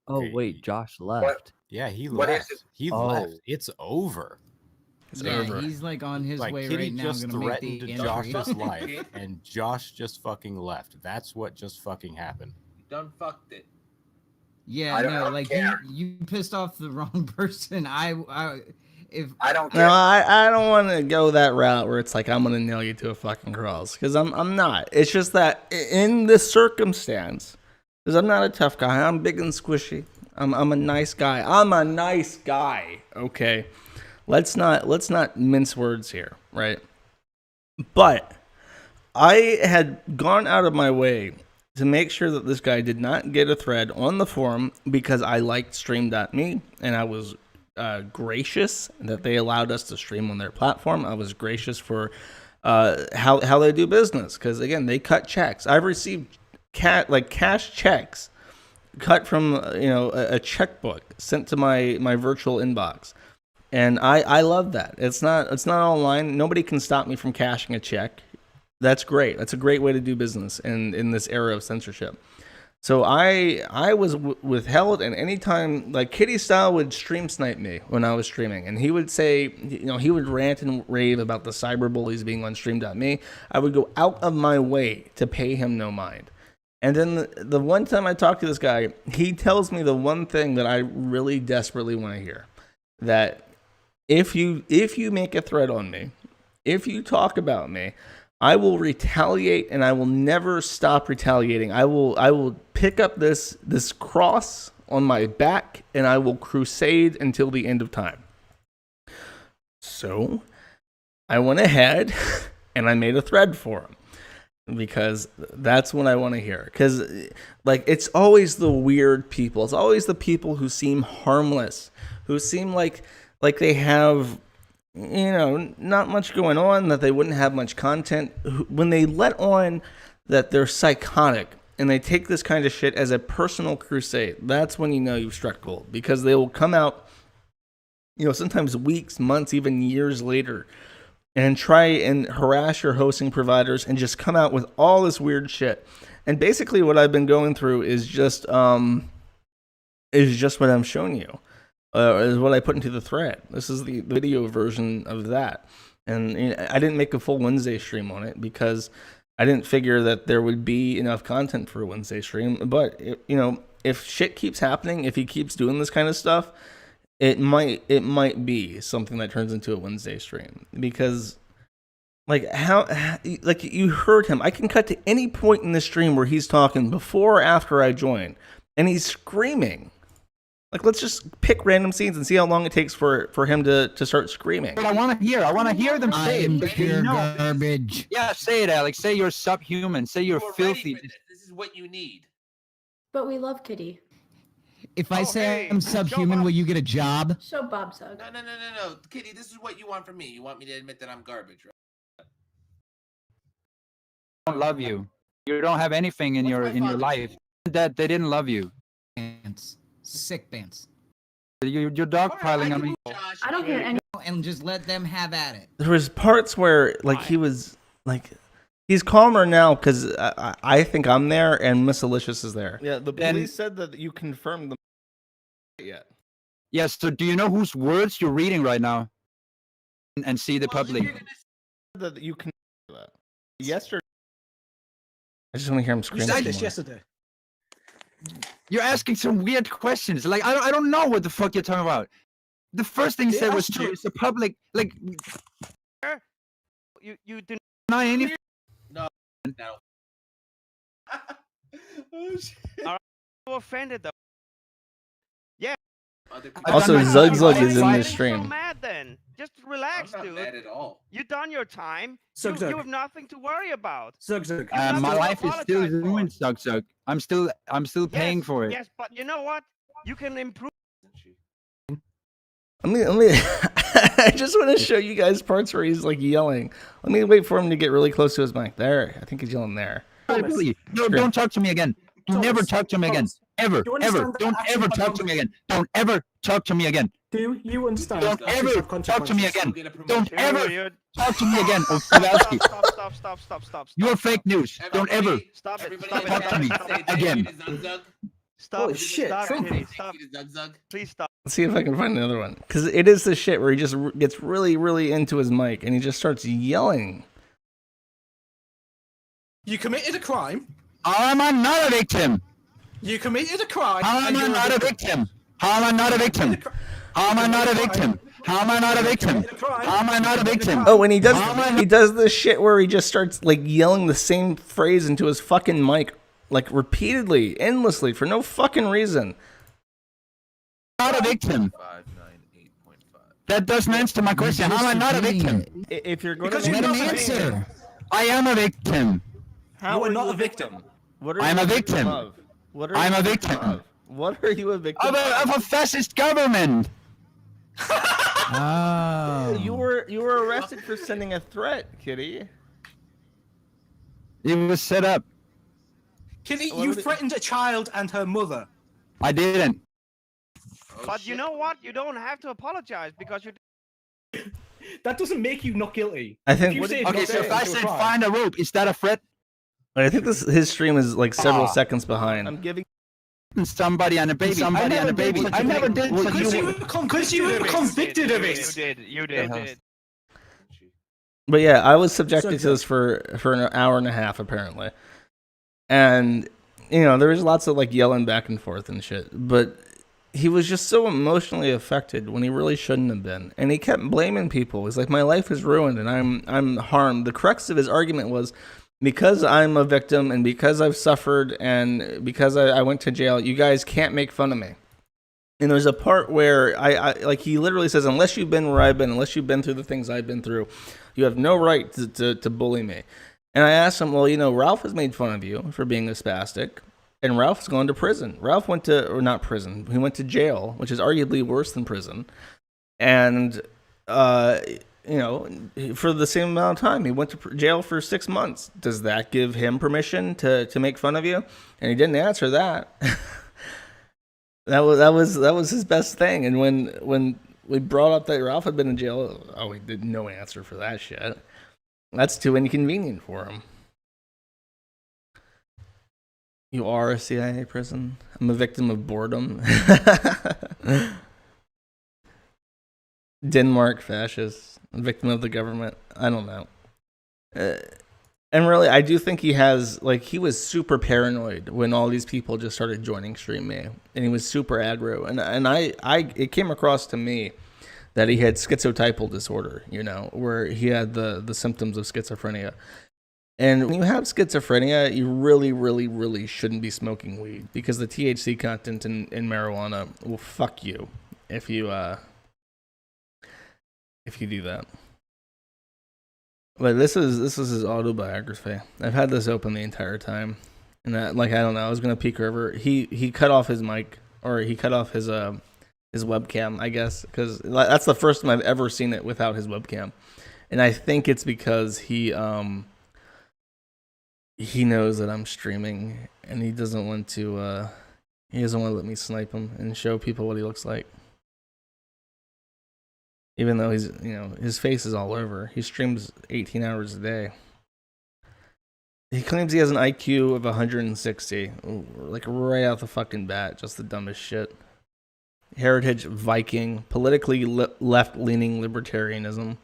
Oh Okay, wait, you- Josh left. Yeah, he What is left. it? He Oh. left. It's over. It's Yeah, over. he's like on his Like, way Kitty right now. just Gonna make threatened the to entry. Josh's life, and Josh just fucking left. That's what just fucking happened. Done fucked it. Yeah, I don't no, like care. you pissed off the wrong person. If I don't No, care. I don't want to go that route where it's like I'm gonna nail you to a fucking cross, because I'm not. It's just that in this circumstance, because I'm not a tough guy. I'm big and squishy. I'm a nice guy. I'm a nice guy. Okay, let's not mince words here, right? But I had gone out of my way to make sure that this guy did not get a thread on the forum because I liked Stream.me and I was gracious that they allowed us to stream on their platform. I was gracious for how they do business because, again, they cut checks. I've received cash checks cut from a checkbook sent to my virtual inbox And I love that. It's not online. Nobody can stop me from cashing a check. That's great. That's a great way to do business in this era of censorship. So I was withheld, and anytime, like, Kitty Style would stream snipe me when I was streaming, and he would say, he would rant and rave about the cyberbullies being on stream.me. I would go out of my way to pay him no mind. And then the one time I talked to this guy, he tells me the one thing that I really desperately want to hear, that if you make a threat on me, if you talk about me, I will retaliate, and I will never stop retaliating. I will pick up this cross on my back, and I will crusade until the end of time. So I went ahead and I made a thread for him, because that's what I want to hear. Because, like, it's always the weird people. It's always the people who seem harmless, who seem like they have, not much going on, that they wouldn't have much content. When they let on that they're psychotic and they take this kind of shit as a personal crusade, that's when you know you've struck gold. Because they will come out, sometimes weeks, months, even years later, and try and harass your hosting providers and just come out with all this weird shit. And basically what I've been going through is just what I'm showing you. Is what I put into the thread. This is the video version of that. And I didn't make a full Wednesday stream on it because I didn't figure that there would be enough content for a Wednesday stream. But, if shit keeps happening, if he keeps doing this kind of stuff, it might be something that turns into a Wednesday stream. Because, you heard him. I can cut to any point in the stream where he's talking before or after I join, and he's screaming. Let's just pick random scenes and see how long it takes for him to start screaming. But I want to hear them say I'm it. pure garbage. Yeah, say it, Alex. Say you're subhuman. Say you're filthy. This is what you need. But we love Kitty. If I say I'm subhuman, will you get a job? So Bob Sug. No. Kitty, this is what you want from me. You want me to admit that I'm garbage, right? I don't love you. You don't have anything in your life that they didn't love you. Pants. Sick pants. You're dogpiling on me. I don't hear any. And just let them have at it. There was parts where, he was, he's calmer now because I think I'm there and Miss Alicious is there. Yeah, the police said that you confirmed them yet. Yes, so do you know whose words you're reading right now? And see the public. That you can that. Yesterday. I just want to hear him scream. You said this yesterday. You're asking some weird questions. I don't know what the fuck you're talking about. The first thing you said was true. It's the public. You deny any. No. Oh shit. I'm offended though. Yeah. Also, Zug is in this stream. So mad then. Just relax, I'm not dude. mad at all. You done your time. Zug. You have nothing to worry about. Zug. My life is still ruined, Zug. I'm still paying for it. Yes, but you know what? You can improve. Let me I just want to show you guys parts where he's yelling. Let me wait for him to get really close to his mic. There, I think he's yelling there. No, don't talk to me again. Never talk to me again. Ever. Don't ever talk to me again. Don't ever talk to me again. Do you understand? Don't ever talk to me again. Don't ever talk to me again. Stop. You're fake news. Don't ever Stop it. talk to me again. Stop. Holy shit, Stop, Trump. Kitty, stop. Please stop. Let's see if I can find another one. Because it is the shit where he just gets really, really into his mic and he just starts yelling. You committed a crime. How am I not a victim? You committed a crime. How am I not a victim? How am I not a victim? How am I not a victim? How am I not a victim? How am I not a victim? Oh, and he does this shit where he just starts yelling the same phrase into his fucking mic repeatedly, endlessly, for no fucking reason. Not a victim. That doesn't answer my question. How am I not a victim? If you're going Because you're not an answer. I am a victim. How are are not you a victim. What are I'm you a victim. Of? What are I'm you a victim. Of? What are you a victim Of a fascist government. Oh. You were arrested for sending a threat, Kitty. It was set up. Kitty, you threatened a child and her mother. I didn't. But you know what? You don't have to apologize because you. That doesn't make you not guilty. I think. If you say it's Okay, not so if I guilty, said it's a crime. find a rope, is that a threat? I think his stream is like several Ah. seconds behind. I'm giving. Somebody and a baby. Somebody and a baby. I never did. Well, Because you were convicted of it. You did. But yeah, I was subjected to this for an hour and a half apparently, and there was lots of like yelling back and forth and shit. But he was just so emotionally affected when he really shouldn't have been, and he kept blaming people. He's like, "My life is ruined and I'm harmed." The crux of his argument was, because I'm a victim and because I've suffered and because I went to jail, you guys can't make fun of me. And there's a part where I like he literally says, unless you've been where I've been, unless you've been through the things I've been through, you have no right to bully me. And I asked him, well, Ralph has made fun of you for being a spastic, and Ralph's gone to prison. Ralph went to, or not prison, he went to jail, which is arguably worse than prison. And, for the same amount of time, he went to jail for 6 months. Does that give him permission to make fun of you? And he didn't answer that. That was his best thing. And when we brought up that Ralph had been in jail, he did no answer for that shit. That's too inconvenient for him. You are a CIA prison. I'm a victim of boredom. Denmark fascist, a victim of the government. I don't know. And really, I do think he was super paranoid when all these people just started joining Stream Me, and he was super aggro. And it came across to me that he had schizotypal disorder, where he had the symptoms of schizophrenia. And when you have schizophrenia, you really, really, really shouldn't be smoking weed, because the THC content in marijuana will fuck you if you do that. But this is his autobiography. I've had this open the entire time, and I don't know. I was gonna peek over. He cut off his mic, or he cut off his webcam, I guess, because that's the first time I've ever seen it without his webcam, and I think it's because he knows that I'm streaming, and he doesn't want to let me snipe him and show people what he looks like. Even though his face is all over. He streams 18 hours a day. He claims he has an IQ of 160. Like right out the fucking bat. Just the dumbest shit. Heritage Viking. Politically left-leaning libertarianism.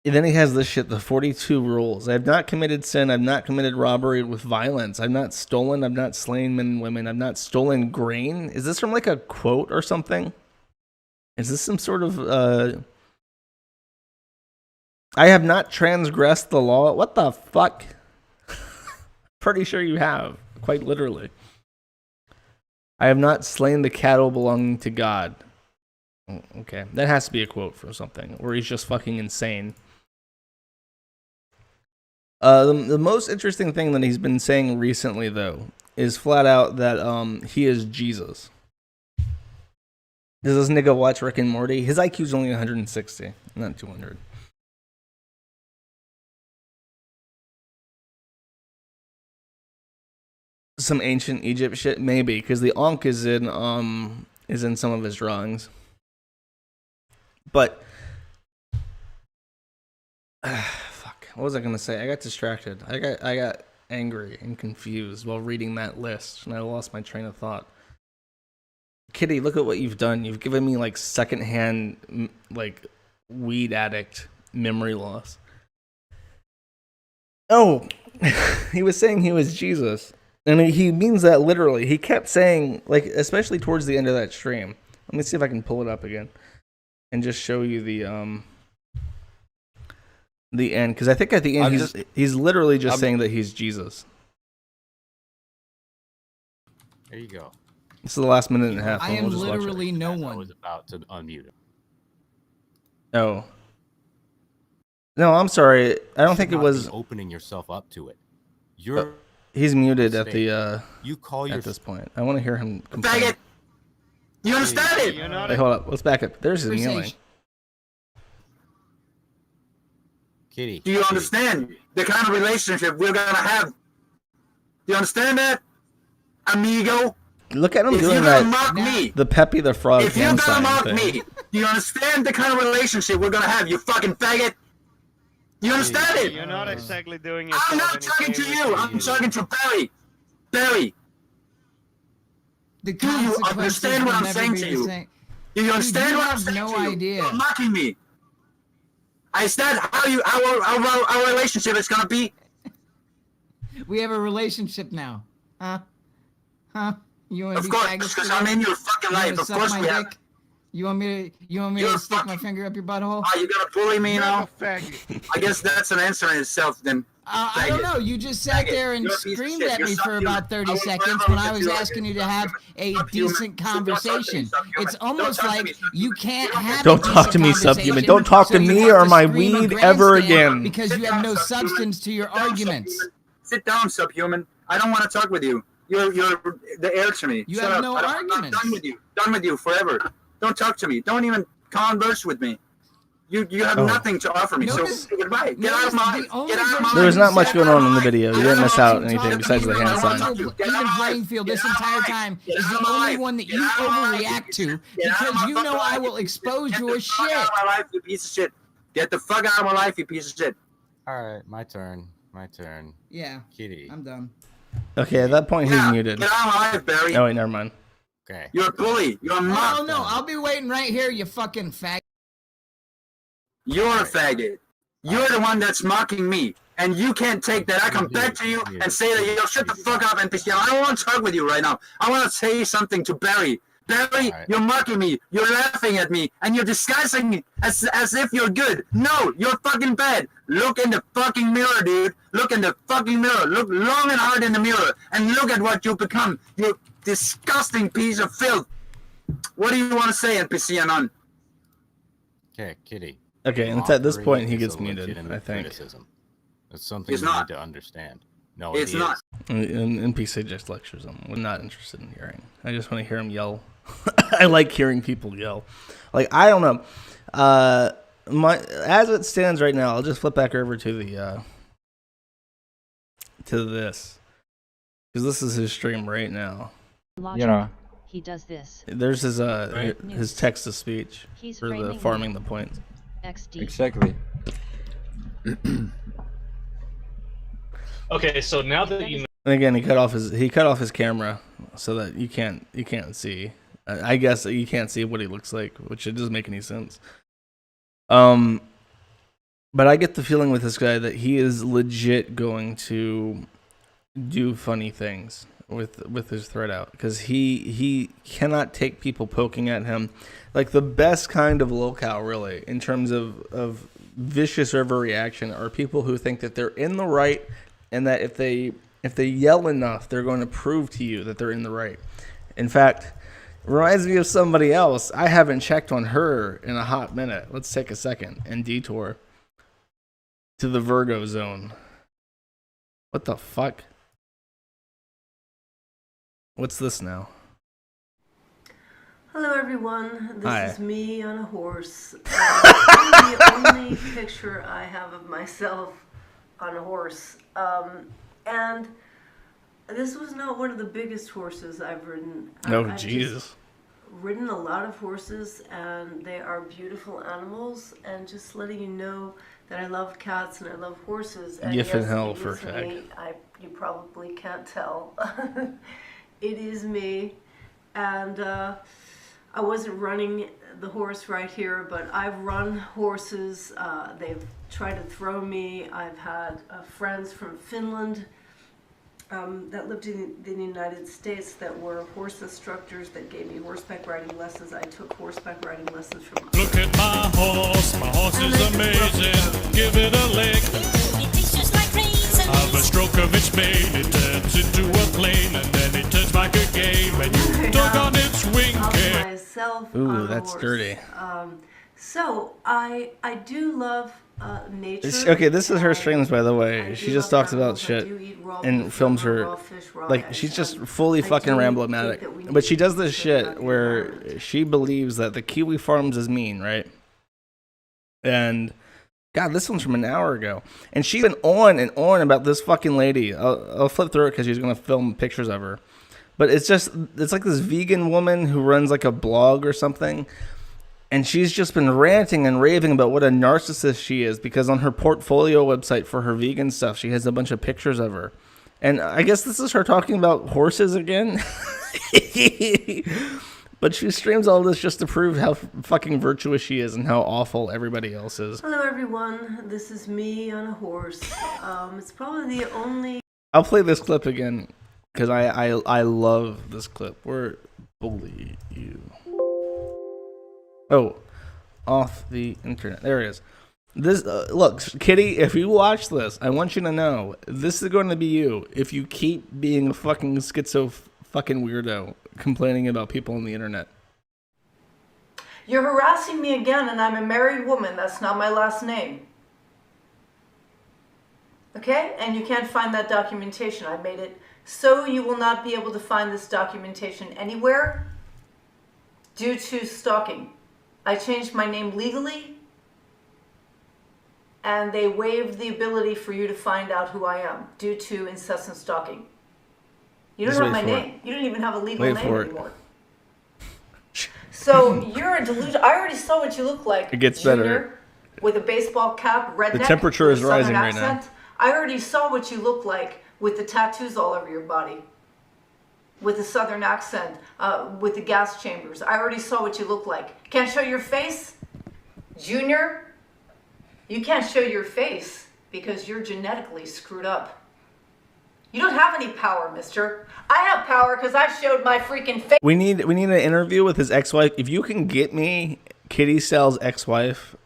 And then he has this shit, the 42 rules. I have not committed sin. I've not committed robbery with violence. I've not stolen. I've not slain men and women. I've not stolen grain. Is this from like a quote or something? Is this some sort of, I have not transgressed the law? What the fuck? Pretty sure you have, quite literally. I have not slain the cattle belonging to God. Okay, that has to be a quote from something, or he's just fucking insane. The most interesting thing that he's been saying recently, though, is flat out that he is Jesus. Does this nigga watch Rick and Morty? His IQ's only 160, not 200. Some ancient Egypt shit, maybe, because the Ankh is in some of his drawings. But fuck, what was I gonna say? I got distracted. I got angry and confused while reading that list, and I lost my train of thought. Kitty, look at what you've done. You've given me like secondhand, like weed addict memory loss. Oh, he was saying he was Jesus, and he means that literally. He kept saying, like, especially towards the end of that stream. Let me see if I can pull it up again and just show you the end, because I think at the end he's literally just saying that he's Jesus. There you go. This is the last minute and a half. I am literally no one. I was about to unmute him. Oh. No, I'm sorry. I don't think it was opening yourself up to it. You're he's muted at the you call at this point. I want to hear him complain. Faggot! You understand it? Hey, hold up. Let's back up. There's his kneeling. Kitty. Do you understand the kind of relationship we're gonna have? Do you understand that, amigo? Look at him If doing you're gonna that. mock me, The Peppy the Frog if you're hand gonna sign mock thing. me, do you understand the kind of relationship we're gonna have? You fucking faggot. You understand it? You're not exactly doing I'm yourself not any talking to favors you. here, I'm you talking to Barry. Barry, The do you consequences understand will what I'm never saying be to the you? same. Do you understand you what I'm have saying no to you? idea. You're mocking me. Is that how our relationship is gonna be? We have a relationship now. Huh? Huh? You want to Of be course, faggots because together? I'm in your fucking You wanna life. Of suck course my we have. dick? You want me You're to stick my fucking- finger up your butthole? Oh, you gonna bully me You're now? a faggot. I guess that's an answer in itself then. I don't know. You just sat Faggot. there and You're a piece of screamed shit. at You're me for subhuman. about I 30 will seconds forever when look I at was you like asking a you to have a subhuman. decent Don't talk to me, conversation. subhuman. It's Don't almost talk to like me, you subhuman. can't You don't have Don't a talk to me, decent subhuman. conversation, Don't talk so to you me have or to my scream and weed ever grandstand again. because Sit you have down, no subhuman. substance to your Sit down, arguments. subhuman. Sit down, subhuman. I don't want to talk with you. You're the air to me. You Shut have up. no I'm arguments. done with you. Done with you forever. Don't talk to me. Don't even converse with me. You have Oh. nothing to offer me. Notice- So goodbye. Get out of notice my the life. only Get out of my person There was life. not much Get going out on of in the my video. life. You Get didn't out miss of my out life. anything Talk besides the to me. hand I sign. want to talk to you. Get out Even of my life. Brainfield Get this out of my entire life. time Get is out of the my only life. one that Get you out of my life, overreact piece to of shit. Get out of because my you know fucking I life, will you piece of expose shit. your Get the fuck shit. out of my life, you piece of shit. Get the fuck out of my life, you piece of shit. All right, my turn. My turn. Yeah, Kitty. I'm done. Okay, at that point he's Yeah, muted. get out of my life, Barry. Oh wait, never mind. Okay. You're a bully. You're a mock. Oh no, I'll be waiting right here, you fucking fag. You're a faggot. You're the one that's mocking me. And you can't take that. I come back to you and say that, yo, shut the fuck up and I don't want to talk with you right now. I want to say something to Barry. Barry, you're mocking me. You're laughing at me. And you're disguising me as if you're good. No, you're fucking bad. Look in the fucking mirror, dude. Look in the fucking mirror. Look long and hard in the mirror. And look at what you become. You disgusting piece of filth. What do you want to say, NPC Anon? Okay, Kitty. Okay, and it's at this Mockery point he is gets a muted, legitimate I think. Criticism. It's something It's you not. need to understand. No, It's it not. is. And NPC just lectures him. We're not interested in hearing. I just want to hear him yell. I like hearing people yell. Like, I don't know. As it stands right now, I'll just flip back over to the to this, because this is his stream right now. You know, he does this. There's his text to speech He's for the framing farming the points. XD. Exactly. Okay, so now that you know. And again, he cut off his camera so that you can't see. I guess you can't see what he looks like, which it doesn't make any sense. But I get the feeling with this guy that he is legit going to do funny things with his thread out, because he cannot take people poking at him. Like, the best kind of locale, really, in terms of vicious overreaction, are people who think that they're in the right, and that if they yell enough, they're going to prove to you that they're in the right. In fact, reminds me of somebody else. I haven't checked on her in a hot minute. Let's take a second and detour to the Virgo zone. What the fuck? What's this now? Hello everyone, this Hi. is me on a horse. The only picture I have of myself on a horse. And this was not one of the biggest horses I've ridden. Oh, I've Jesus. just ridden a lot of horses, and they are beautiful animals, and just letting you know that I love cats and I love horses. And Yiff and yes, hell it for a is fag. me. You probably can't tell. It is me, and I wasn't running the horse right here, but I've run horses. They've tried to throw me. I've had friends from Finland that lived in the United States that were horse instructors that gave me horseback riding lessons. I took horseback riding lessons from. Look at my horse is amazing. Give it a lick. Have a stroke of its mane, it turns into a plane, and then it turns back again when you tug on its wing. Myself Ooh, on a that's horse. dirty. So I do love nature. Okay, this is her streams, by the way. She just talks about shit and films her, like, she's just fully fucking rambling. But she does this shit where she believes that the Kiwi farms is mean, right? And God, this one's from an hour ago, and she's been on and on about this fucking lady. I'll flip through it because she's gonna film pictures of her. But it's like this vegan woman who runs like a blog or something. And she's just been ranting and raving about what a narcissist she is because on her portfolio website for her vegan stuff, she has a bunch of pictures of her. And I guess this is her talking about horses again. But she streams all this just to prove how fucking virtuous she is and how awful everybody else is. Hello everyone, this is me on a horse. It's probably the only... I'll play this clip again because I love this clip. Where bully you. Oh, off the internet. There it is. This look, Kitty, if you watch this, I want you to know this is going to be you if you keep being a fucking schizo fucking weirdo complaining about people on the internet. You're harassing me again, and I'm a married woman. That's not my last name. Okay? And you can't find that documentation. I made it so you will not be able to find this documentation anywhere due to stalking. I changed my name legally, and they waived the ability for you to find out who I am due to incessant stalking. You don't have my name. You don't even have a legal name anymore. So you're a delusion. I already saw what you look like. It gets better. With a baseball cap, redneck. The temperature is rising right now. I already saw what you look like with the tattoos all over your body. With the southern accent, with the gas chambers. I already saw what you look like. Can't show your face? Junior? You can't show your face because you're genetically screwed up. You don't have any power, mister. I have power because I showed my freaking face. We need an interview with his ex-wife. If you can get me Kitty Cell's ex-wife,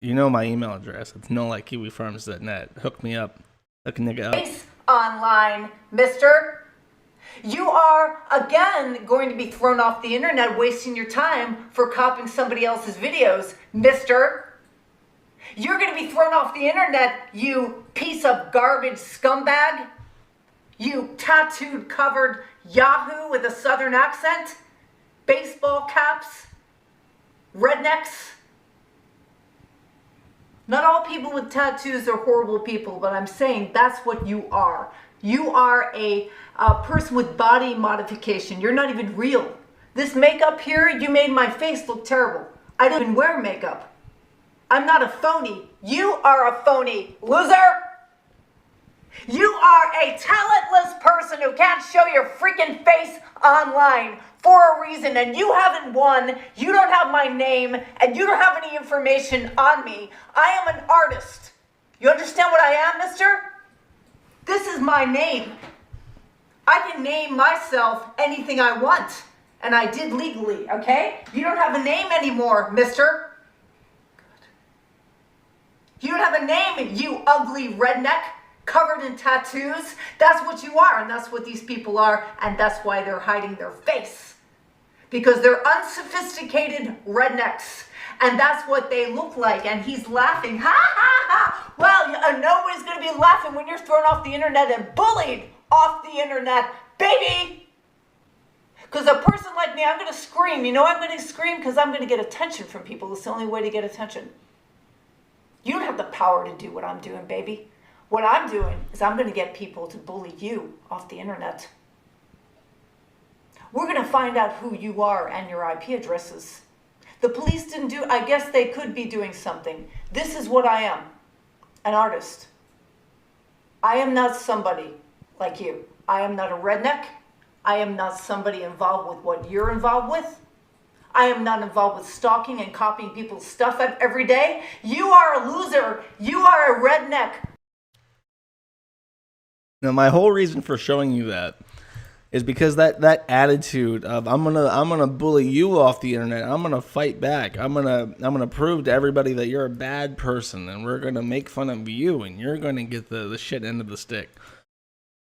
you know my email address. It's no@kiwifarms.net. Hook me up. Hook a nigga up. Online, mister. You are, again, going to be thrown off the internet wasting your time for copying somebody else's videos, mister. You're going to be thrown off the internet, you piece of garbage scumbag. You tattooed covered Yahoo with a southern accent, baseball caps, rednecks. Not all people with tattoos are horrible people, but I'm saying that's what you are. You are a person with body modification. You're not even real. This makeup here, you made my face look terrible. I don't even wear makeup. I'm not a phony. You are a phony, loser. You are a talentless person who can't show your freaking face online for a reason, and you haven't won, you don't have my name, and you don't have any information on me. I am an artist. You understand what I am, mister? This is my name. I can name myself anything I want, and I did legally, okay? You don't have a name anymore, mister. You don't have a name, you ugly redneck. Covered in tattoos. That's what you are, and that's what these people are, and that's why they're hiding their face. Because they're unsophisticated rednecks, and that's what they look like, and he's laughing. Ha ha ha! Well, nobody's going to be laughing when you're thrown off the internet and bullied off the internet, baby! Because a person like me, I'm going to scream. You know I'm going to scream? Because I'm going to get attention from people. It's the only way to get attention. You don't have the power to do what I'm doing, baby. What I'm doing is I'm going to get people to bully you off the internet. We're going to find out who you are and your IP addresses. The police didn't do, I guess they could be doing something. This is what I am, an artist. I am not somebody like you. I am not a redneck. I am not somebody involved with what you're involved with. I am not involved with stalking and copying people's stuff every day. You are a loser. You are a redneck. Now, my whole reason for showing you that is because that attitude of I'm gonna bully you off the internet. I'm gonna fight back. I'm gonna prove to everybody that you're a bad person, and we're gonna make fun of you, and you're gonna get the shit end of the stick.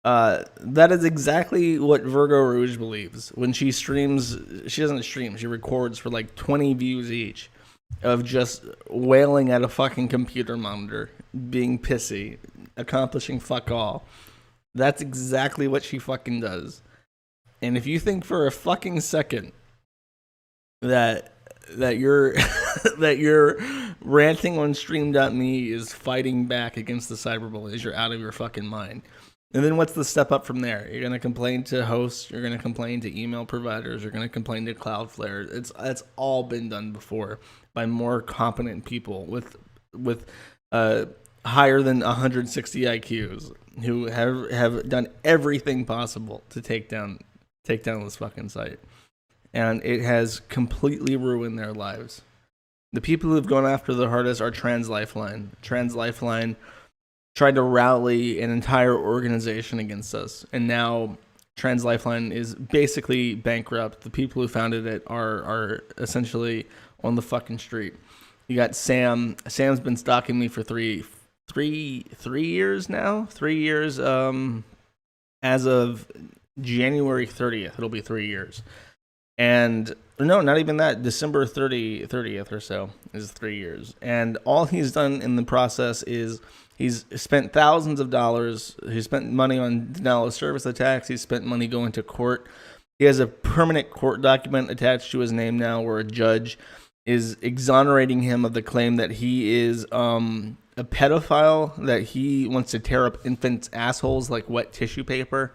That is exactly what Virgo Rouge believes when she streams. She doesn't stream. She records for like 20 views each of just wailing at a fucking computer monitor, being pissy, accomplishing fuck all. That's exactly what she fucking does. And if you think for a fucking second that you're that you're ranting on stream.me is fighting back against the cyberbullies, you're out of your fucking mind. And then what's the step up from there? You're going to complain to hosts. You're going to complain to email providers. You're going to complain to Cloudflare. It's all been done before by more competent people with higher than 160 IQs who have done everything possible to take down this fucking site. And it has completely ruined their lives. The people who have gone after the hardest are Trans Lifeline. Trans Lifeline tried to rally an entire organization against us, and now Trans Lifeline is basically bankrupt. The people who founded it are essentially on the fucking street. You got Sam. Sam's been stalking me for three years now. 3 years. As of January 30th, it'll be 3 years. And no, not even that. December 30th or so is 3 years. And all he's done in the process is he's spent thousands of dollars. He's spent money on denial of service attacks. He's spent money going to court. He has a permanent court document attached to his name now where a judge is exonerating him of the claim that he is a pedophile, that he wants to tear up infants' assholes like wet tissue paper.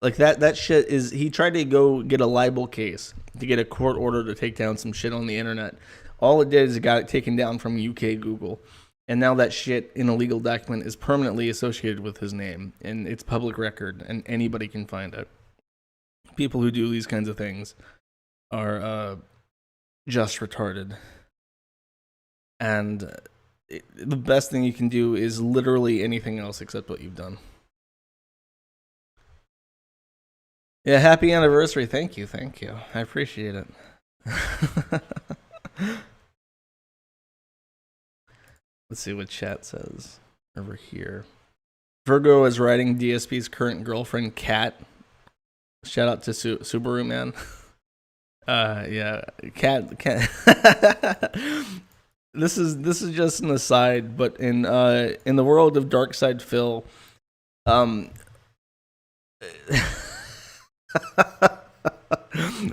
Like that shit is, he tried to go get a libel case to get a court order to take down some shit on the internet. All it did is it got it taken down from UK Google. And now that shit in a legal document is permanently associated with his name. And it's public record and anybody can find it. People who do these kinds of things are just retarded. And the best thing you can do is literally anything else except what you've done. Yeah, happy anniversary. Thank you. I appreciate it. Let's see what chat says over here. Virgo is writing DSP's current girlfriend, Kat. Shout out to Subaru Man. Yeah, Kat. This is just an aside, but in the world of Darkside Phil,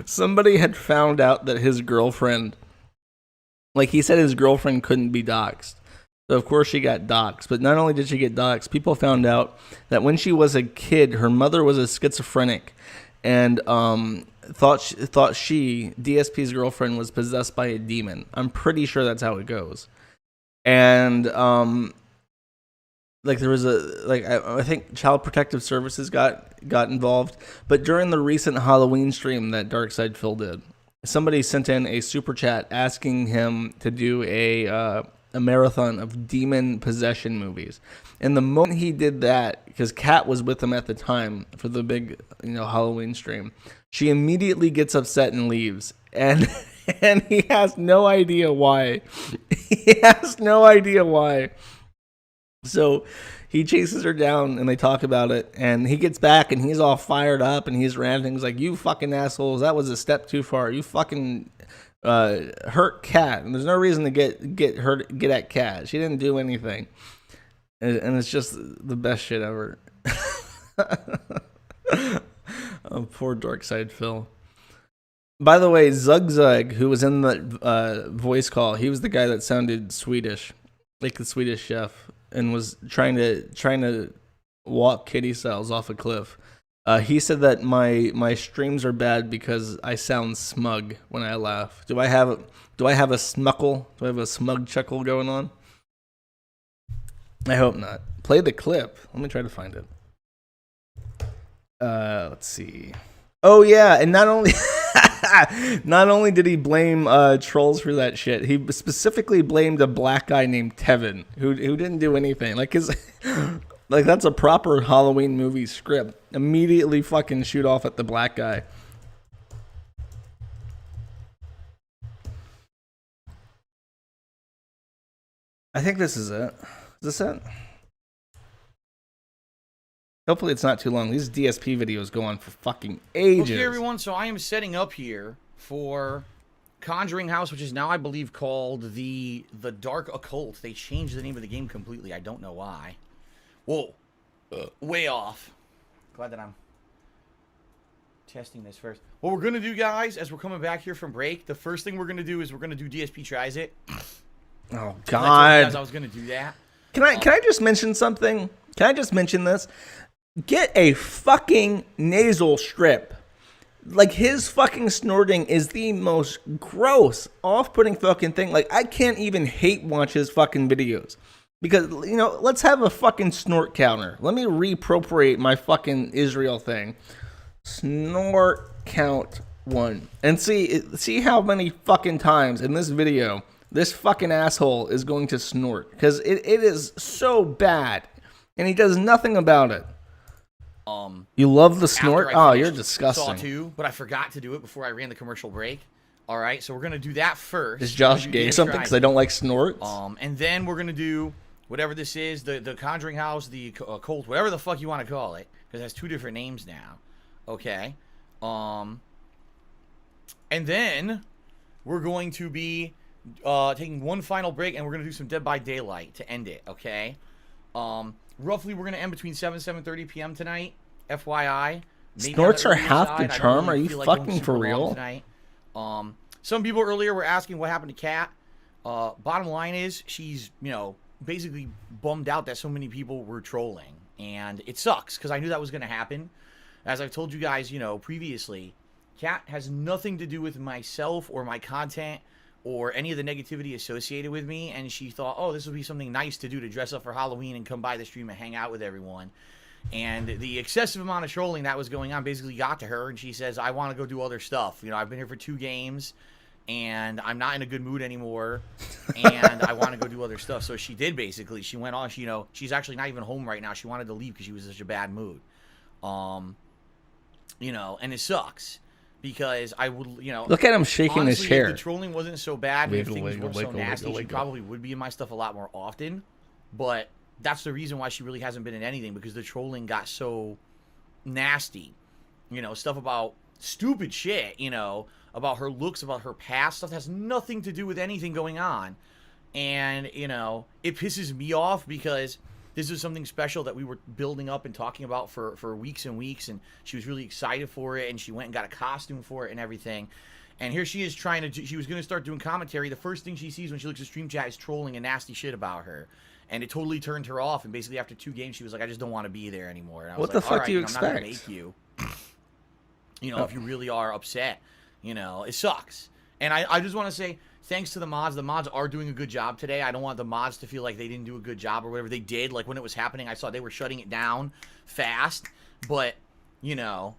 somebody had found out that his girlfriend, like he said, his girlfriend couldn't be doxxed. So of course she got doxxed. But not only did she get doxxed, people found out that when she was a kid, her mother was a schizophrenic, and thought she, DSP's girlfriend, was possessed by a demon. I'm pretty sure that's how it goes. And like there was I think Child Protective Services got involved. But during the recent Halloween stream that Darkside Phil did, somebody sent in a super chat asking him to do a marathon of demon possession movies. And the moment he did that, because Kat was with him at the time for the big, Halloween stream, she immediately gets upset and leaves. And he has no idea why. He has no idea why. So he chases her down and they talk about it, and he gets back and he's all fired up and he's ranting. He's like, "You fucking assholes, that was a step too far. You fucking hurt Kat, and there's no reason to get at Kat. She didn't do anything." And it's just the best shit ever. Oh, poor Darkside Phil. By the way, Zugzug, who was in the voice call, he was the guy that sounded Swedish, like the Swedish chef, and was trying to walk kitty cells off a cliff. He said that my streams are bad because I sound smug when I laugh. Do I have a smuckle? Do I have a smug chuckle going on? I hope not. Play the clip. Let me try to find it. Let's see. Oh yeah, and not only did he blame trolls for that shit, he specifically blamed a black guy named Tevin who didn't do anything. Like that's a proper Halloween movie script. Immediately fucking shoot off at the black guy. I think this is it. Is this it? Hopefully it's not too long. These DSP videos go on for fucking ages. Okay, everyone, so I am setting up here for Conjuring House, which is now, I believe, called the Dark Occult. They changed the name of the game completely. I don't know why. Whoa. Way off. Glad that I'm testing this first. What we're going to do, guys, as we're coming back here from break, the first thing we're going to do is we're going to do DSP Tries It. Oh, God. I was going to do that. Can I just mention something? Can I just mention this? Get a fucking nasal strip. Like, his fucking snorting is the most gross, off-putting fucking thing. Like, I can't even hate watch his fucking videos. Because, you know, let's have a fucking snort counter. Let me reappropriate my fucking Israel thing. Snort count 1. And see how many fucking times in this video this fucking asshole is going to snort. Because it is so bad. And he does nothing about it. You love the snort? Oh, you're disgusting. Saw 2, but I forgot to do it before I ran the commercial break. All right, so we're gonna do that first. Is Josh gay or something? Because I don't like snorts. And then we're gonna do whatever this is, the Conjuring House, the cult, whatever the fuck you want to call it, because it has 2 different names now. Okay. And then we're going to be taking one final break, and we're gonna do some Dead by Daylight to end it. Okay. Roughly, we're gonna end between 7:30 p.m. tonight. FYI. Snorts are half the charm. Are you fucking for real? Tonight. Some people earlier were asking what happened to Kat. Bottom line is, she's, you know, basically bummed out that so many people were trolling, and it sucks because I knew that was going to happen. As I've told you guys, you know, previously, Kat has nothing to do with myself or my content or any of the negativity associated with me, and she thought, oh, this would be something nice to do, to dress up for Halloween and come by the stream and hang out with everyone. And the excessive amount of trolling that was going on basically got to her, and she says, I want to go do other stuff. You know, I've been here for 2 games, and I'm not in a good mood anymore, and I want to go do other stuff. So she did, basically. She went on, you know, she's actually not even home right now. She wanted to leave because she was in such a bad mood. You know, and it sucks. Because I would, you know... Look at him shaking honestly, his hair. If the trolling wasn't so bad, if things weren't so nasty, she probably would be in my stuff a lot more often. But that's the reason why she really hasn't been in anything, because the trolling got so nasty. You know, stuff about stupid shit, you know, about her looks, about her past, stuff that has nothing to do with anything going on. And, you know, it pisses me off because... this is something special that we were building up and talking about for weeks and weeks, and she was really excited for it, and she went and got a costume for it and everything. And here she is trying to, she was going to start doing commentary. The first thing she sees when she looks at stream chat is trolling and nasty shit about her. And it totally turned her off, and basically after 2 games, she was like, I just don't want to be there anymore. And I was what the like, fuck right, do you I'm expect? not going to make you. You know, if you really are upset, you know, it sucks. And I just want to say, thanks to the mods. The mods are doing a good job today. I don't want the mods to feel like they didn't do a good job or whatever. They did. Like, when it was happening, I saw they were shutting it down fast. But, you know,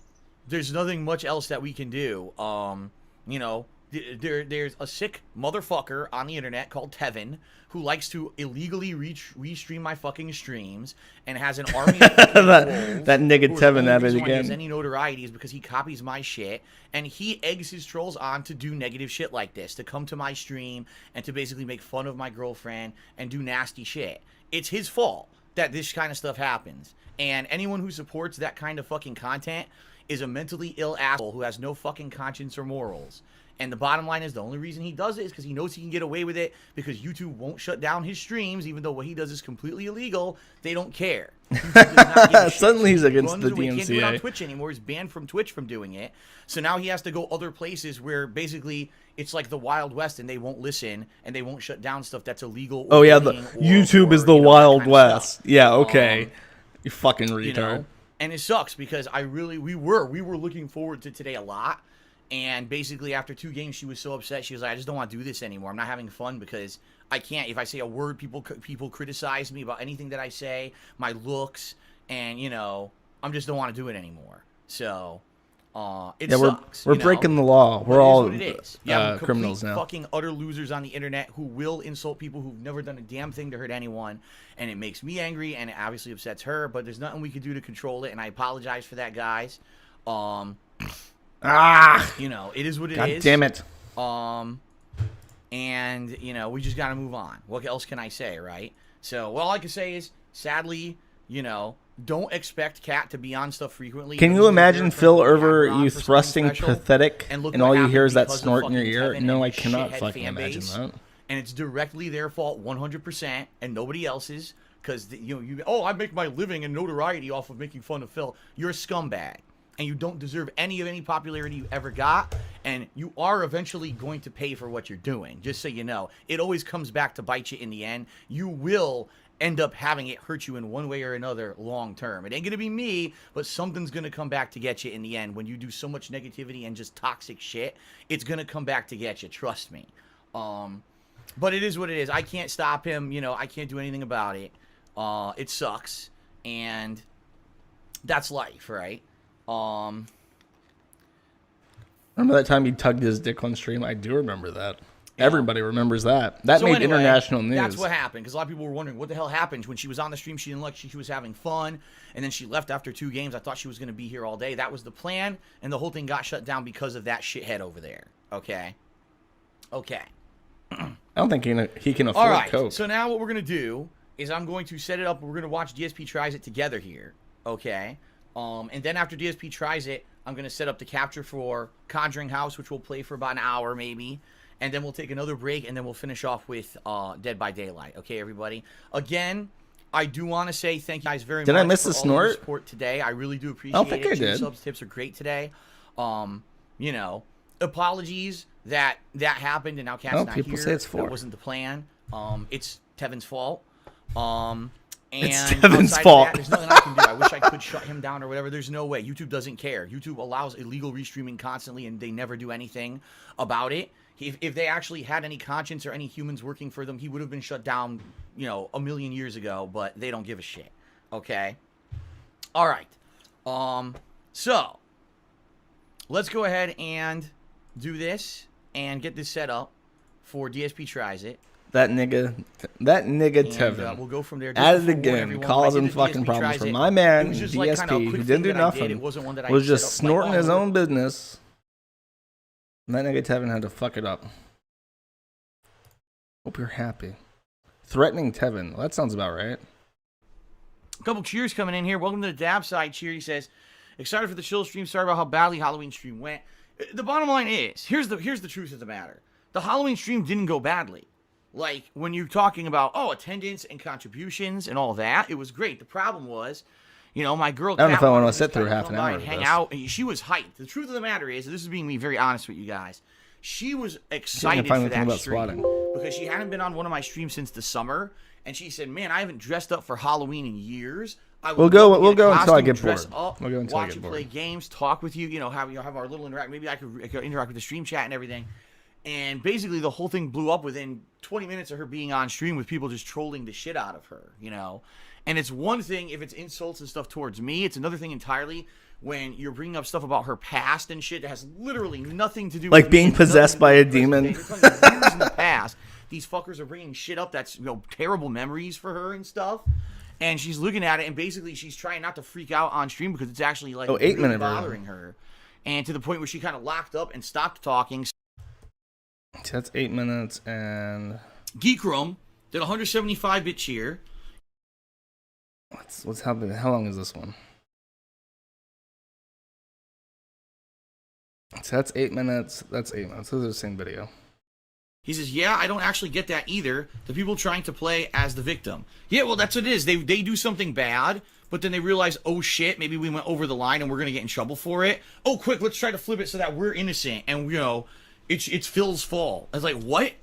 there's nothing much else that we can do. You know, there's a sick motherfucker on the internet called Tevin who likes to illegally restream my fucking streams and has an army of that nigga Tevin at it again. Any notoriety is because he copies my shit, and he eggs his trolls on to do negative shit like this, to come to my stream and to basically make fun of my girlfriend and do nasty shit. It's his fault that this kind of stuff happens, and anyone who supports that kind of fucking content is a mentally ill asshole who has no fucking conscience or morals. And the bottom line is, the only reason he does it is because he knows he can get away with it, because YouTube won't shut down his streams, even though what he does is completely illegal. They don't care. Suddenly he's against the DMCA. He can't do it on Twitch anymore. He's banned from Twitch from doing it. So now he has to go other places where basically it's like the Wild West, and they won't listen, and they won't shut down stuff that's illegal. Oh yeah, YouTube is the Wild West. Yeah, okay. You fucking retard. You know? And it sucks because we were looking forward to today a lot. And basically, after 2 games, she was so upset. She was like, I just don't want to do this anymore. I'm not having fun because I can't. If I say a word, people criticize me about anything that I say, my looks, and, you know, I just don't want to do it anymore. So, it sucks. We're breaking the law. We're all criminals now. Fucking utter losers on the internet who will insult people who've never done a damn thing to hurt anyone. And it makes me angry, and it obviously upsets her. But there's nothing we can do to control it, and I apologize for that, guys. You know, it is what it is. God damn it. And, you know, we just got to move on. What else can I say, right? So, all I can say is, sadly, you know, don't expect Kat to be on stuff frequently. Can you imagine Phil over you thrusting pathetic, and all you hear is that snort in your ear? No, I cannot fucking imagine that. And it's directly their fault 100%, and nobody else's, because, you know, I make my living and notoriety off of making fun of Phil. You're a scumbag. and you don't deserve any popularity you ever got, and you are eventually going to pay for what you're doing, just so you know. It always comes back to bite you in the end. You will end up having it hurt you in one way or another long term. It ain't gonna be me, but something's gonna come back to get you in the end. When you do so much negativity and just toxic shit, it's gonna come back to get you, trust me. But it is what it is. I can't stop him, you know, I can't do anything about it. It sucks, and that's life, right? Remember that time he tugged his dick on stream? I do remember that. Yeah. Everybody remembers that. That so made anyway, international news. That's what happened, because a lot of people were wondering what the hell happened. When she was on the stream, she didn't look, she was having fun, and then she left after 2 games. I thought she was going to be here all day. That was the plan, and the whole thing got shut down because of that shithead over there. Okay? Okay. I don't think he can afford all right, Coke. So now what we're going to do is I'm going to set it up. We're going to watch DSP Tries It together here. Okay? And then after DSP Tries It, I'm going to set up the capture for Conjuring House, which we'll play for about an hour maybe. And then we'll take another break, and then we'll finish off with Dead by Daylight. Okay, everybody? Again, I do want to say thank you guys very much. Did I miss for the all snort? your support today. I really do appreciate I don't think it. I did. Subs tips are great today. You know, apologies that happened, and now Cat's not people here. Say it's 4. That wasn't the plan. It's Tevin's fault. And it's Tevin's outside of fault. that, there's nothing I can do. I wish I could shut him down or whatever. There's no way. YouTube doesn't care. YouTube allows illegal restreaming constantly, and they never do anything about it. If they actually had any conscience or any humans working for them, he would have been shut down, you know, a million years ago, but they don't give a shit. Okay? All right. So, let's go ahead and do this and get this set up for DSP Tries It. That nigga Tevin. We'll go from there. At it again, causing fucking problems for my man DSP, who didn't do nothing, was just snorting his own business. And that nigga Tevin had to fuck it up. Hope you're happy. Threatening Tevin. Well, that sounds about right. A couple cheers coming in here. Welcome to the Dab Side cheer. He says, excited for the chill stream. Sorry about how badly Halloween stream went. The bottom line is, here's the truth of the matter. The Halloween stream didn't go badly. Like, when you're talking about, attendance and contributions and all that, it was great. The problem was, you know, my girl... I don't know if I want to sit through half an hour of hang this. out. And she was hyped. The truth of the matter is, and this is being me very honest with you guys, she was excited for that stream because she hadn't been on one of my streams since the summer, and she said, man, I haven't dressed up for Halloween in years. We'll go until I get bored. We'll go until I get bored. Watch you play games, talk with you, you know, have our little interact. Maybe I could interact with the stream chat and everything. And basically, the whole thing blew up within 20 minutes of her being on stream with people just trolling the shit out of her, you know? And it's one thing if it's insults and stuff towards me. It's another thing entirely when you're bringing up stuff about her past and shit that has literally nothing to do with like being possessed by a demon. Years in the past, these fuckers are bringing shit up that's, you know, terrible memories for her and stuff. And she's looking at it, and basically she's trying not to freak out on stream because it's actually like really bothering her. And to the point where she kind of locked up and stopped talking. So that's 8 minutes and... Geek Room did 175-bit cheer. What's happening? How long is this one? So that's 8 minutes. That's 8 minutes. Those are the same video. He says, yeah, I don't actually get that either. The people trying to play as the victim. Yeah, well, that's what it is. They do something bad, but then they realize, oh, shit, maybe we went over the line and we're going to get in trouble for it. Oh, quick, let's try to flip it so that we're innocent. And, you know, it's Phil's fault. I was like, what?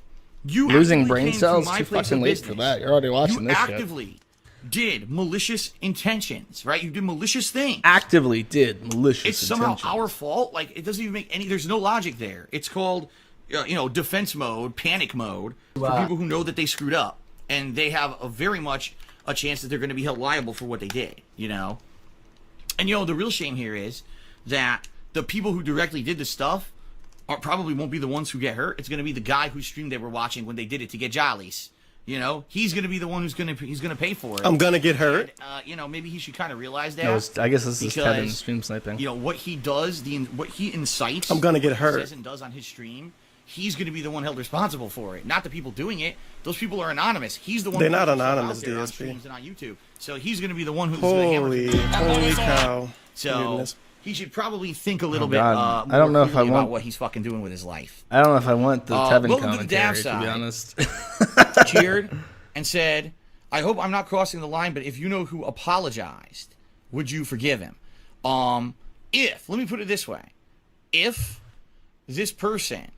You losing brain cells? Too fucking late for that. You're already watching this shit. You actively did malicious intentions, right? You did malicious things. Actively did malicious intentions. It's somehow our fault? Like, it doesn't even make any... There's no logic there. It's called... you know, defense mode, panic mode, for people who know that they screwed up. And they have a very much a chance that they're going to be held liable for what they did, you know? And, you know, the real shame here is that the people who directly did the stuff probably won't be the ones who get hurt. It's going to be the guy whose stream they were watching when they did it to get jollies. You know? He's going to be the one who's going to pay for it. I'm going to get hurt. And, you know, maybe he should kind of realize that. No, I guess this is Kevin stream sniping. You know, what he does, what he incites. I'm going to get hurt. Says and does on his stream. He's going to be the one held responsible for it, not the people doing it. Those people are anonymous. He's the one. They're not anonymous, DSP. On streams and on YouTube. So he's going to be the one who's holy cow. So Goodness. He should probably think a little bit. I don't know if I want about what he's fucking doing with his life. I don't know if I want the Tevin commentary, to be honest. Cheered and said, "I hope I'm not crossing the line, but if you know who apologized, would you forgive him?" let me put it this way, if this person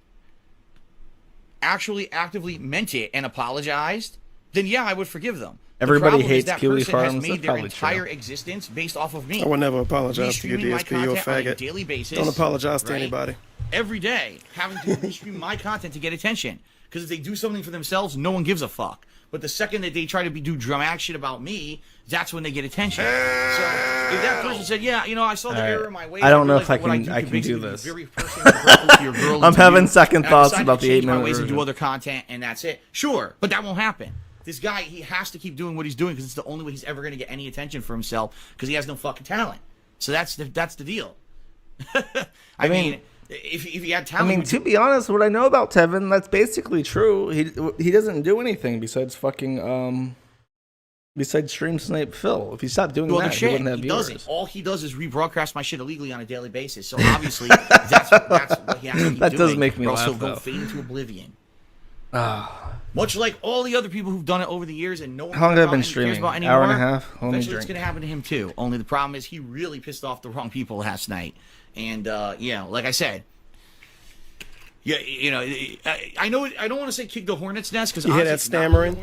actually actively meant it and apologized, then yeah, I would forgive them. Everybody hates Kiwi Farms. Farms. Has made That's their probably entire true. existence based off of me. I would never apologize to you, Restreaming my DSP. You're a content on a faggot. daily basis, Don't apologize to right? anybody. Every day, having to restream my content to get attention. Because if they do something for themselves, no one gives a fuck. But the second that they try to do dramatic shit about me, that's when they get attention. So if that person said, "Yeah, you know, I saw the error in my ways," I don't know if I realized can. what I can do basically this. be very personal and grateful to your girl I'm and to having you, second and I thoughts decided about to the change my 8-minute ways and do version. other content, and that's it. Sure, but that won't happen. This guy, he has to keep doing what he's doing because it's the only way he's ever going to get any attention for himself because he has no fucking talent. So that's the deal. I mean, if he had talent, I mean, to be honest, what I know about Tevin, that's basically true. He doesn't do anything besides fucking besides stream snipe Phil. If he stopped doing that, he wouldn't have viewers. Doesn't. All he does is rebroadcast my shit illegally on a daily basis. So obviously, that's what he has to keep That doing. does make me or else laugh, he'll go though. fade into oblivion. Much like all the other people who've done it over the years, and no one How long cares have I been about- cares streaming? about Hour and a anymore, half? Let me Eventually, it's drink. going to happen to him too. Only the problem is he really pissed off the wrong people last night. And yeah, like I said, yeah, you know, I know I don't want to say kick the hornet's nest because You hear that stammering?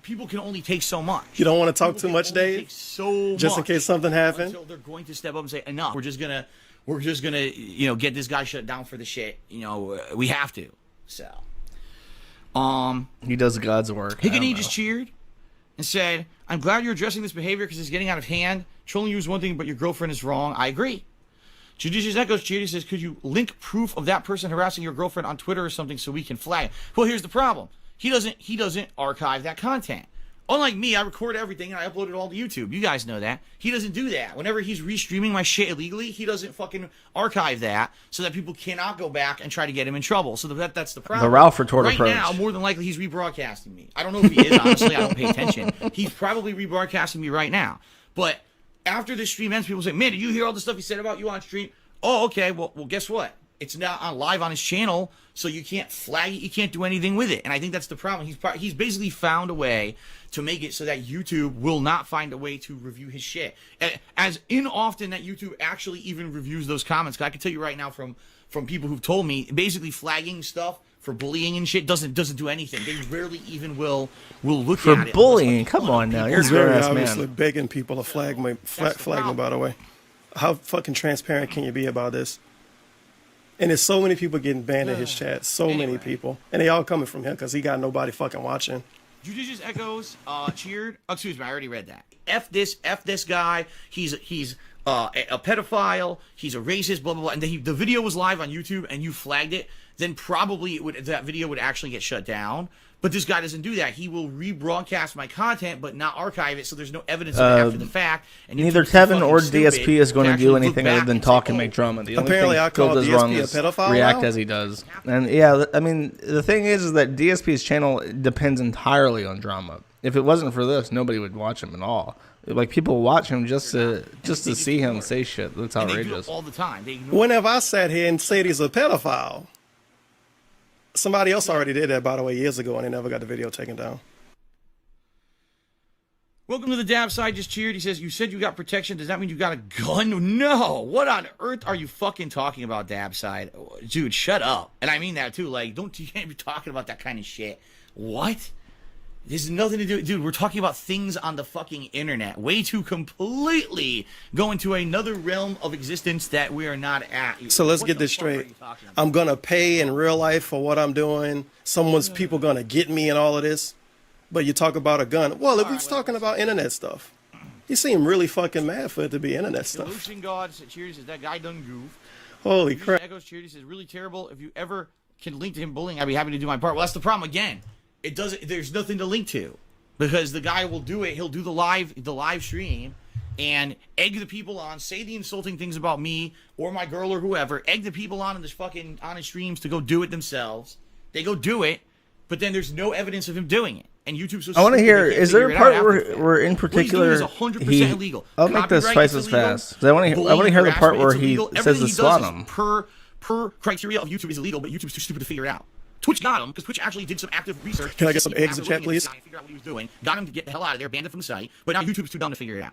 People can only take so much. You don't want to talk too much, Dave? So Just in case something happened? until they're going to step up and say enough. We're just gonna you know get this guy shut down for the shit. You know, we have to. So, He does God's work. Higgany just cheered and said, "I'm glad you're addressing this behavior because it's getting out of hand. Trolling you is one thing, but your girlfriend is wrong. I agree." Judicious Echoes cheered. He says, "Could you link proof of that person harassing your girlfriend on Twitter or something so we can flag it?" Well, here's the problem. He doesn't archive that content. Unlike me, I record everything and I upload it all to YouTube. You guys know that. He doesn't do that. Whenever he's restreaming my shit illegally, he doesn't fucking archive that so that people cannot go back and try to get him in trouble. So that's the problem. The Ralph retort right approach. now, more than likely, he's rebroadcasting me. I don't know if he is, honestly. I don't pay attention. He's probably rebroadcasting me right now. But after this stream ends, people say, "Man, did you hear all the stuff he said about you on stream?" Oh, okay. Well, guess what? It's not on live on his channel, so you can't flag it. You can't do anything with it. And I think that's the problem. He's basically found a way to make it so that YouTube will not find a way to review his shit. As often that YouTube actually even reviews those comments. 'Cause I can tell you right now from people who've told me, basically flagging stuff for bullying and shit doesn't do anything. They rarely even will look For at it. bullying, come on now, you're a He's very grown ass obviously man. begging people to flag me, by the way. How fucking transparent can you be about this? And there's so many people getting banned in his chat. So many people. And they all coming from him because he got nobody fucking watching. Judicious Echoes cheered. Oh, excuse me, I already read that. F this guy. He's a pedophile. He's a racist. Blah blah blah. And the video was live on YouTube, and you flagged it. Then probably that video would actually get shut down. But this guy doesn't do that. He will rebroadcast my content, but not archive it, so there's no evidence of it after the fact. And Neither YouTube's too Tevin or fucking DSP stupid is going to actually do look anything back other than and talk say, and "Oh, make drama. The Apparently only I thing Phil called does DSP wrong a is pedophile react now? as he does. And yeah, I mean, the thing is that DSP's channel depends entirely on drama. If it wasn't for this, nobody would watch him at all. Like, people watch him just to see him say shit. That's And they do outrageous. it all the time. They ignore Whenever I sat here and said he's a pedophile, somebody else already did that, by the way, years ago, and they never got the video taken down. Welcome to the Dab Side. Just cheered. He says, "You said you got protection. Does that mean you got a gun?" No. What on earth are you fucking talking about, Dab Side? Dude, shut up. And I mean that too. Like, you can't be talking about that kind of shit. What? There's nothing to do. Dude, we're talking about things on the fucking internet. Way to completely go into another realm of existence that we are not at. So let's What get the this fuck are straight. you talking about? I'm going to pay in real life for what I'm doing. Someone's people going to get me and all of this. But you talk about a gun. Well, if he's talking about internet stuff, he seemed really fucking mad for it to be internet stuff. Solution God cheers says that guy done goof. Holy crap. Echoes cheers says really terrible. If you ever can link to him bullying, I'd be happy to do my part. Well, that's the problem again. It doesn't. There's nothing to link to because the guy will do it. He'll do the live stream and egg the people on, say the insulting things about me or my girl or whoever. Egg the people on his streams to go do it themselves. They go do it, but then there's no evidence of him doing it. And YouTube's so I want to stupid, hear, they can't is there figure a it out part after the fact. where in particular, What he's doing is 100% illegal. I'll make this Copyright twice is as illegal. fast. 'Cause I want to Bullying, hear the part harassment, where it's he illegal. says Everything to he swat does is him. Per criteria of YouTube is illegal, but YouTube's too stupid to figure it out. Twitch got him because Twitch actually did some active research. Can I get some After eggs in chat, looking at this please? guy and figure out what he was doing, got him to get the hell out of there, banned him from the site. But now YouTube's too dumb to figure it out.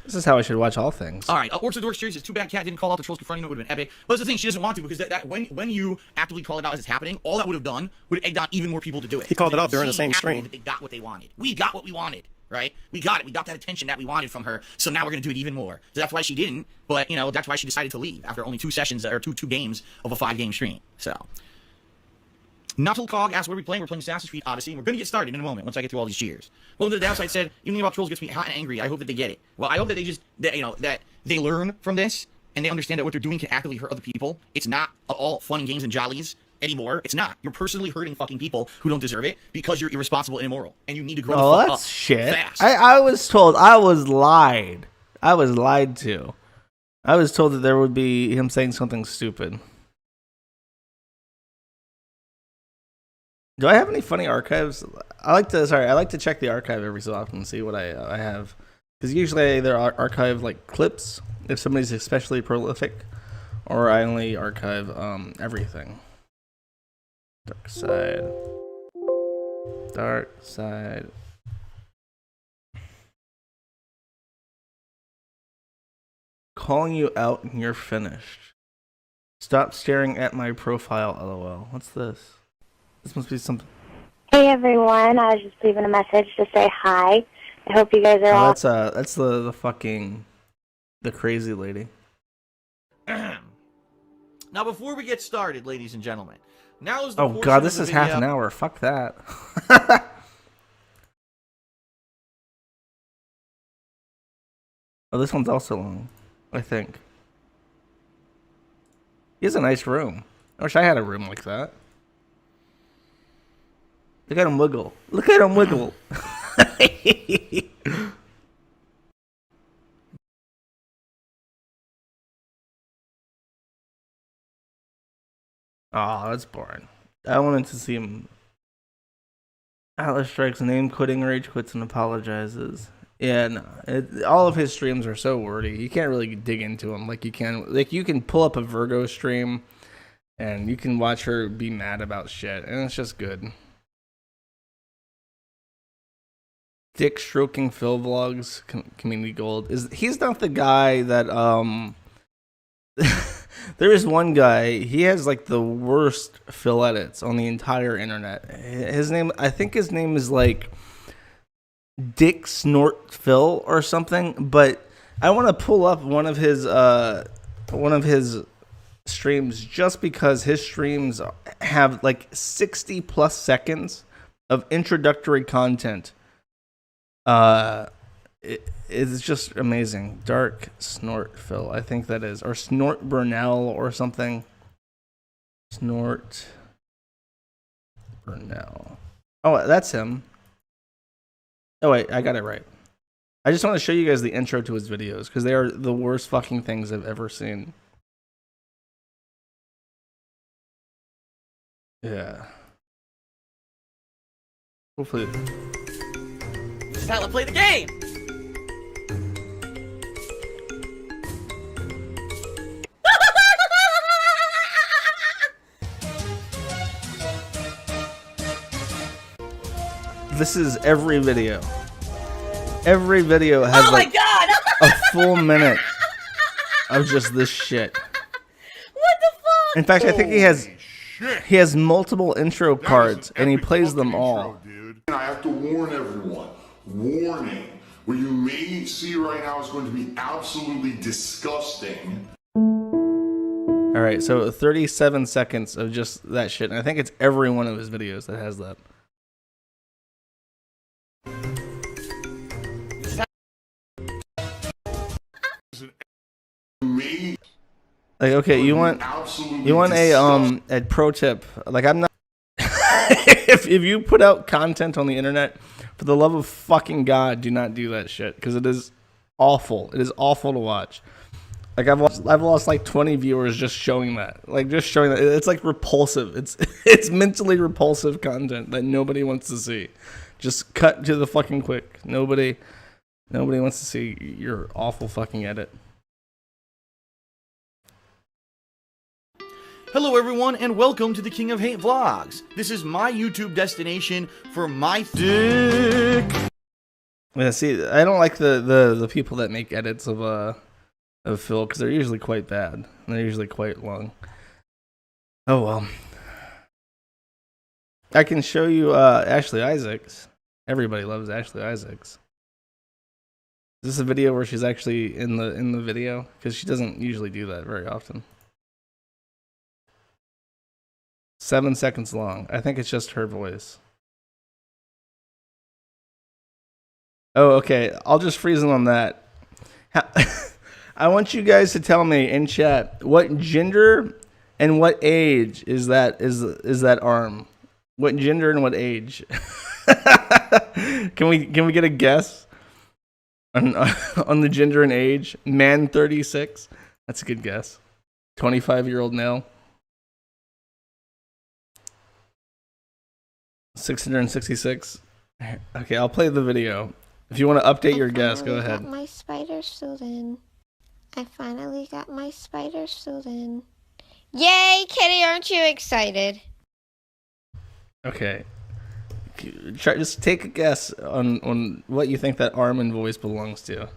This is how I should watch all things. All right, Orcs of Dorks series is too bad Cat didn't call out the trolls confronting. It would have been epic. But that's the thing, she doesn't want to, because that when you actively call it out as it's happening, all that would have done would have egged on even more people to do it. He called it out during the same stream. They got what they wanted. We got what we wanted, right? We got it. We got that attention that we wanted from her. So now we're gonna do it even more. So that's why she didn't. But you know, that's why she decided to leave after only 2 sessions or two games of a 5-game stream. So. Nuttlecog asked, what are we playing? We're playing Assassin's Creed Odyssey. We're going to get started in a moment once I get through all these cheers. Well, the downside said, anything about trolls gets me hot and angry. I hope that they get it. Well, I hope that they just, that they learn from this and they understand that what they're doing can actively hurt other people. It's not all fun and games and jollies anymore. It's not. You're personally hurting fucking people who don't deserve it because you're irresponsible and immoral. And you need to grow the fuck up shit. fast. I was told, I was lied to. I was told that there would be him saying something stupid. Do I have any funny archives? I like to check the archive every so often and see what I have. Because usually I either archive like clips if somebody's especially prolific, or I only archive everything. Dark side. Calling you out and you're finished. Stop staring at my profile, lol. What's this? This must be something. Hey everyone, I was just leaving a message to say hi. I hope you guys are all. That's the fucking crazy lady. Now, before we get started, ladies and gentlemen, now is the Oh portion god, of this the is video- half an hour. Fuck that. Oh, this one's also long, I think. He has a nice room. I wish I had a room like that. Look at him wiggle. Look at him wiggle. Oh, that's boring. I wanted to see him. Atlas Strikes name quitting, rage quits, and apologizes. Yeah, no. All of his streams are so wordy. You can't really dig into them like you can. Like, you can pull up a Virgo stream, and you can watch her be mad about shit, and it's just good. Dick stroking Phil vlogs, community gold. He's not the guy that there is one guy, he has like the worst Phil edits on the entire internet. I think his name is like Dick Snort Phil or something, but I want to pull up one of his streams just because his streams have like 60 plus seconds of introductory content. It's just amazing. Dark Snort Phil, I think that is, or Snort Burnell or something. Snort Burnell. Oh, that's him. Oh wait, I got it right. I just want to show you guys the intro to his videos because they are the worst fucking things I've ever seen. Yeah. Hopefully. This is how to play the game! This is every video. Every video has like a full minute of just this shit. What the fuck? In fact, I think he has multiple intro cards and he plays them all. I have to warn everyone. Warning. What you may see right now is going to be absolutely disgusting. All right, so 37 seconds of just that shit. And I think it's every one of his videos that has that. Like, okay, you want a pro tip. Like, I'm not if you put out content on the internet, for the love of fucking God, do not do that shit because it is awful. It is awful to watch. Like, I've lost like 20 viewers just showing that. Like, just showing that. It's like repulsive. It's mentally repulsive content that nobody wants to see. Just cut to the fucking quick. Nobody wants to see your awful fucking edit. Hello everyone and welcome to the King of Hate Vlogs. This is my YouTube destination for my thick Yeah, see, I don't like the people that make edits of Phil because they're usually quite bad. And they're usually quite long. Oh well. I can show you Ashley Isaacs. Everybody loves Ashley Isaacs. Is this a video where she's actually in the video? Because she doesn't usually do that very often. 7 seconds long. I think it's just her voice. Oh, okay. I'll just freeze on that. I want you guys to tell me in chat what gender and what age is that arm. What gender and what age? Can we get a guess on the gender and age? Man 36. That's a good guess. 25-year-old male. 666. Okay, I'll play the video. If you want to update your guess, go ahead. I got my spider suit in. I finally got my spider suit in. Yay, Kitty, aren't you excited? Okay. Just take a guess on what you think that arm and voice belongs to.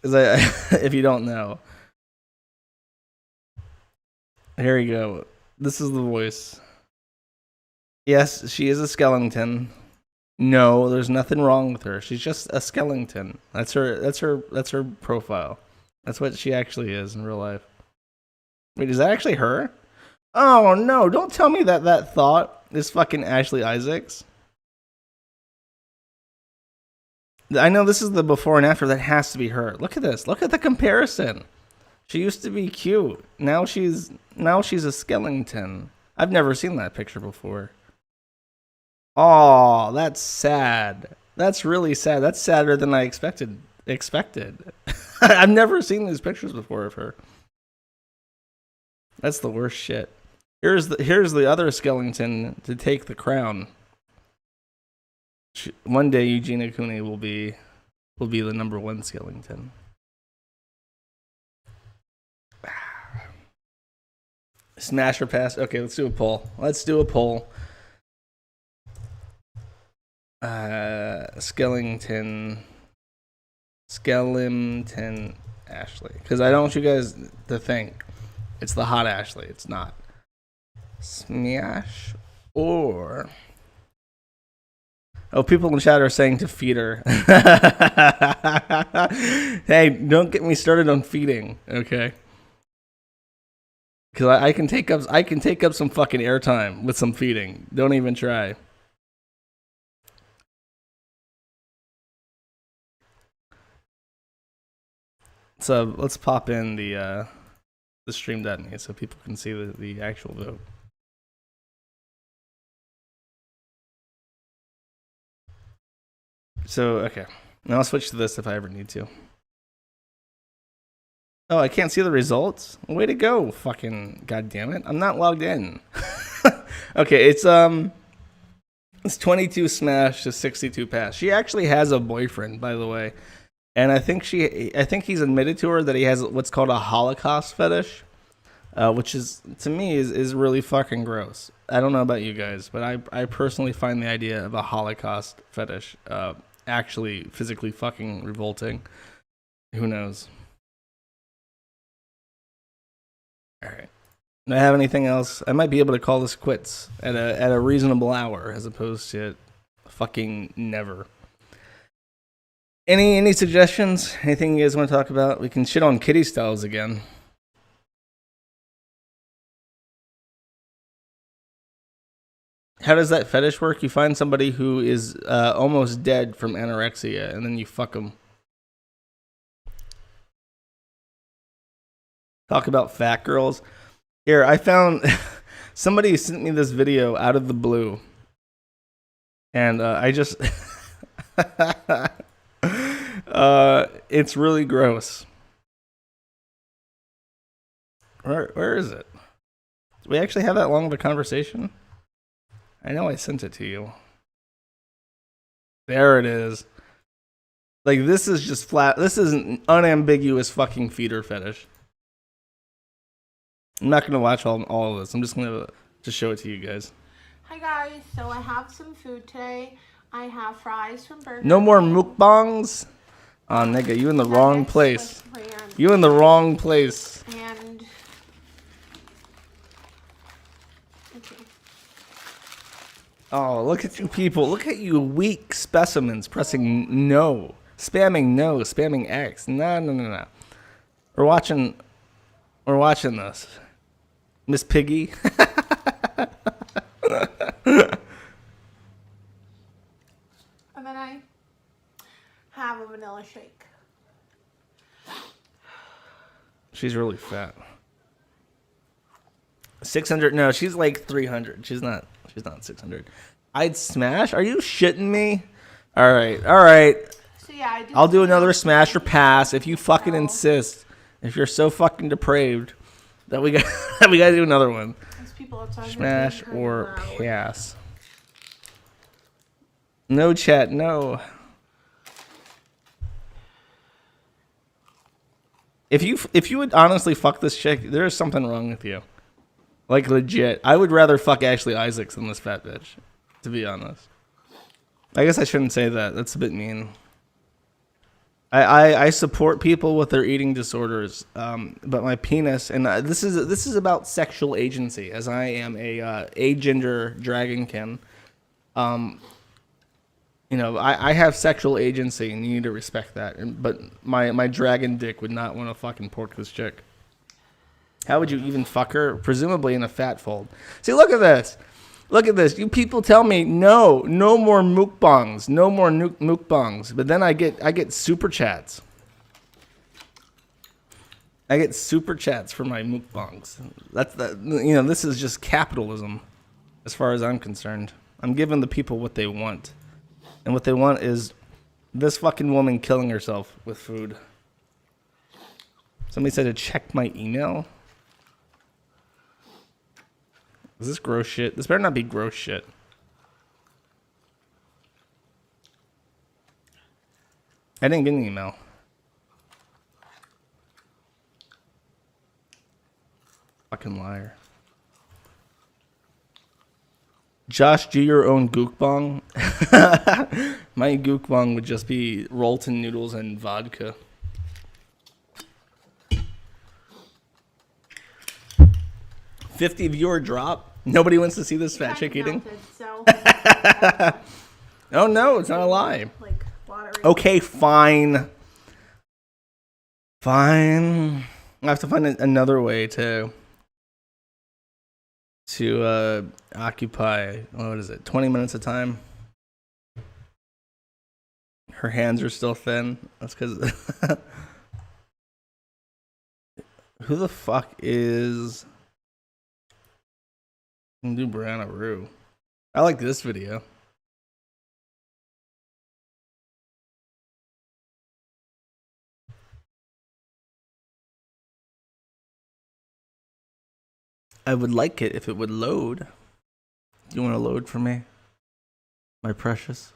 If you don't know. Here we go. This is the voice. Yes, she is a skeleton. No, there's nothing wrong with her. She's just a skeleton. That's her profile. That's what she actually is in real life. Wait, is that actually her? Oh no, don't tell me that thought is fucking Ashley Isaacs. I know this is the before and after. That has to be her. Look at this. Look at the comparison. She used to be cute. Now she's a skeleton. I've never seen that picture before. Oh, that's sad. That's really sad. That's sadder than I expected. I've never seen these pictures before of her. That's the worst shit. Here's the other skeleton to take the crown. One day Eugenia Cooney will be the #1 skeleton. Smash or pass? Okay, let's do a poll. Skeleton Ashley. Because I don't want you guys to think it's the hot Ashley. It's not. Smash or... Oh, people in the chat are saying to feed her. Hey, don't get me started on feeding, okay? Because I can take up some fucking airtime with some feeding. Don't even try. So let's pop in the stream.me so people can see the actual vote. So okay, now I'll switch to this if I ever need to. Oh, I can't see the results? Way to go, fucking goddamn it! I'm not logged in. Okay, it's 22 smash to 62 pass. She actually has a boyfriend, by the way, and I think he's admitted to her that he has what's called a Holocaust fetish, which is to me is really fucking gross. I don't know about you guys, but I personally find the idea of a Holocaust fetish actually physically fucking revolting. Who knows? Alright. Do I have anything else? I might be able to call this quits at a reasonable hour as opposed to fucking never. Any suggestions? Anything you guys want to talk about? We can shit on kitty styles again. How does that fetish work? You find somebody who is almost dead from anorexia, and then you fuck them. Talk about fat girls. Here, I found somebody sent me this video out of the blue, and I just it's really gross. Where is it? Did we actually have that long of a conversation? I know I sent it to you. There it is. Like, this is just flat. This is an unambiguous fucking feeder fetish. I'm not going to watch all of this. I'm just going to show it to you guys. Hi guys, so I have some food today. I have fries from Burger No more mukbangs. Oh, nigga, you in the wrong place. You in the wrong place. And okay. Oh, look at you people. Look at you weak specimens pressing no. Spamming X. No. We're watching this. Miss Piggy. And then I have a vanilla shake. She's really fat. 600. No, she's like 300. She's not 600. I'd smash. Are you shitting me? All right. So yeah, I'll do another smash or pass if you fucking insist. If you're so fucking depraved that we got we got to do another one. There's people outside Smash here being or kinda loud. pass. No chat. No. If you would honestly fuck this chick, there's something wrong with you. Like legit. I would rather fuck Ashley Isaacs than this fat bitch, to be honest. I guess I shouldn't say that. That's a bit mean. I support people with their eating disorders, but my penis, and this is about sexual agency, as I am a agender dragonkin. You know, I have sexual agency, and you need to respect that. But my dragon dick would not want to fucking pork this chick. How would you even fuck her? Presumably in a fat fold. See, look at this. Look at this. You people tell me no more mukbangs, no more mukbangs. But then I get super chats. I get super chats for my mukbangs. This is just capitalism, as far as I'm concerned. I'm giving the people what they want, and what they want is this fucking woman killing herself with food. Somebody said to check my email. Is this gross shit? This better not be gross shit. I didn't get an email. Fucking liar. Josh, do your own gookbong. My gookbong would just be Rolton noodles and vodka. $50 viewer drop. Nobody wants to see this fat chick eating. Oh no, it's not a lie. Okay, fine. I have to find another way to occupy, what is it, 20 minutes of time. Her hands are still thin. That's because who the fuck is do Brianna Rue? I like this video. I would like it if it would load. Do you want to load for me, my precious?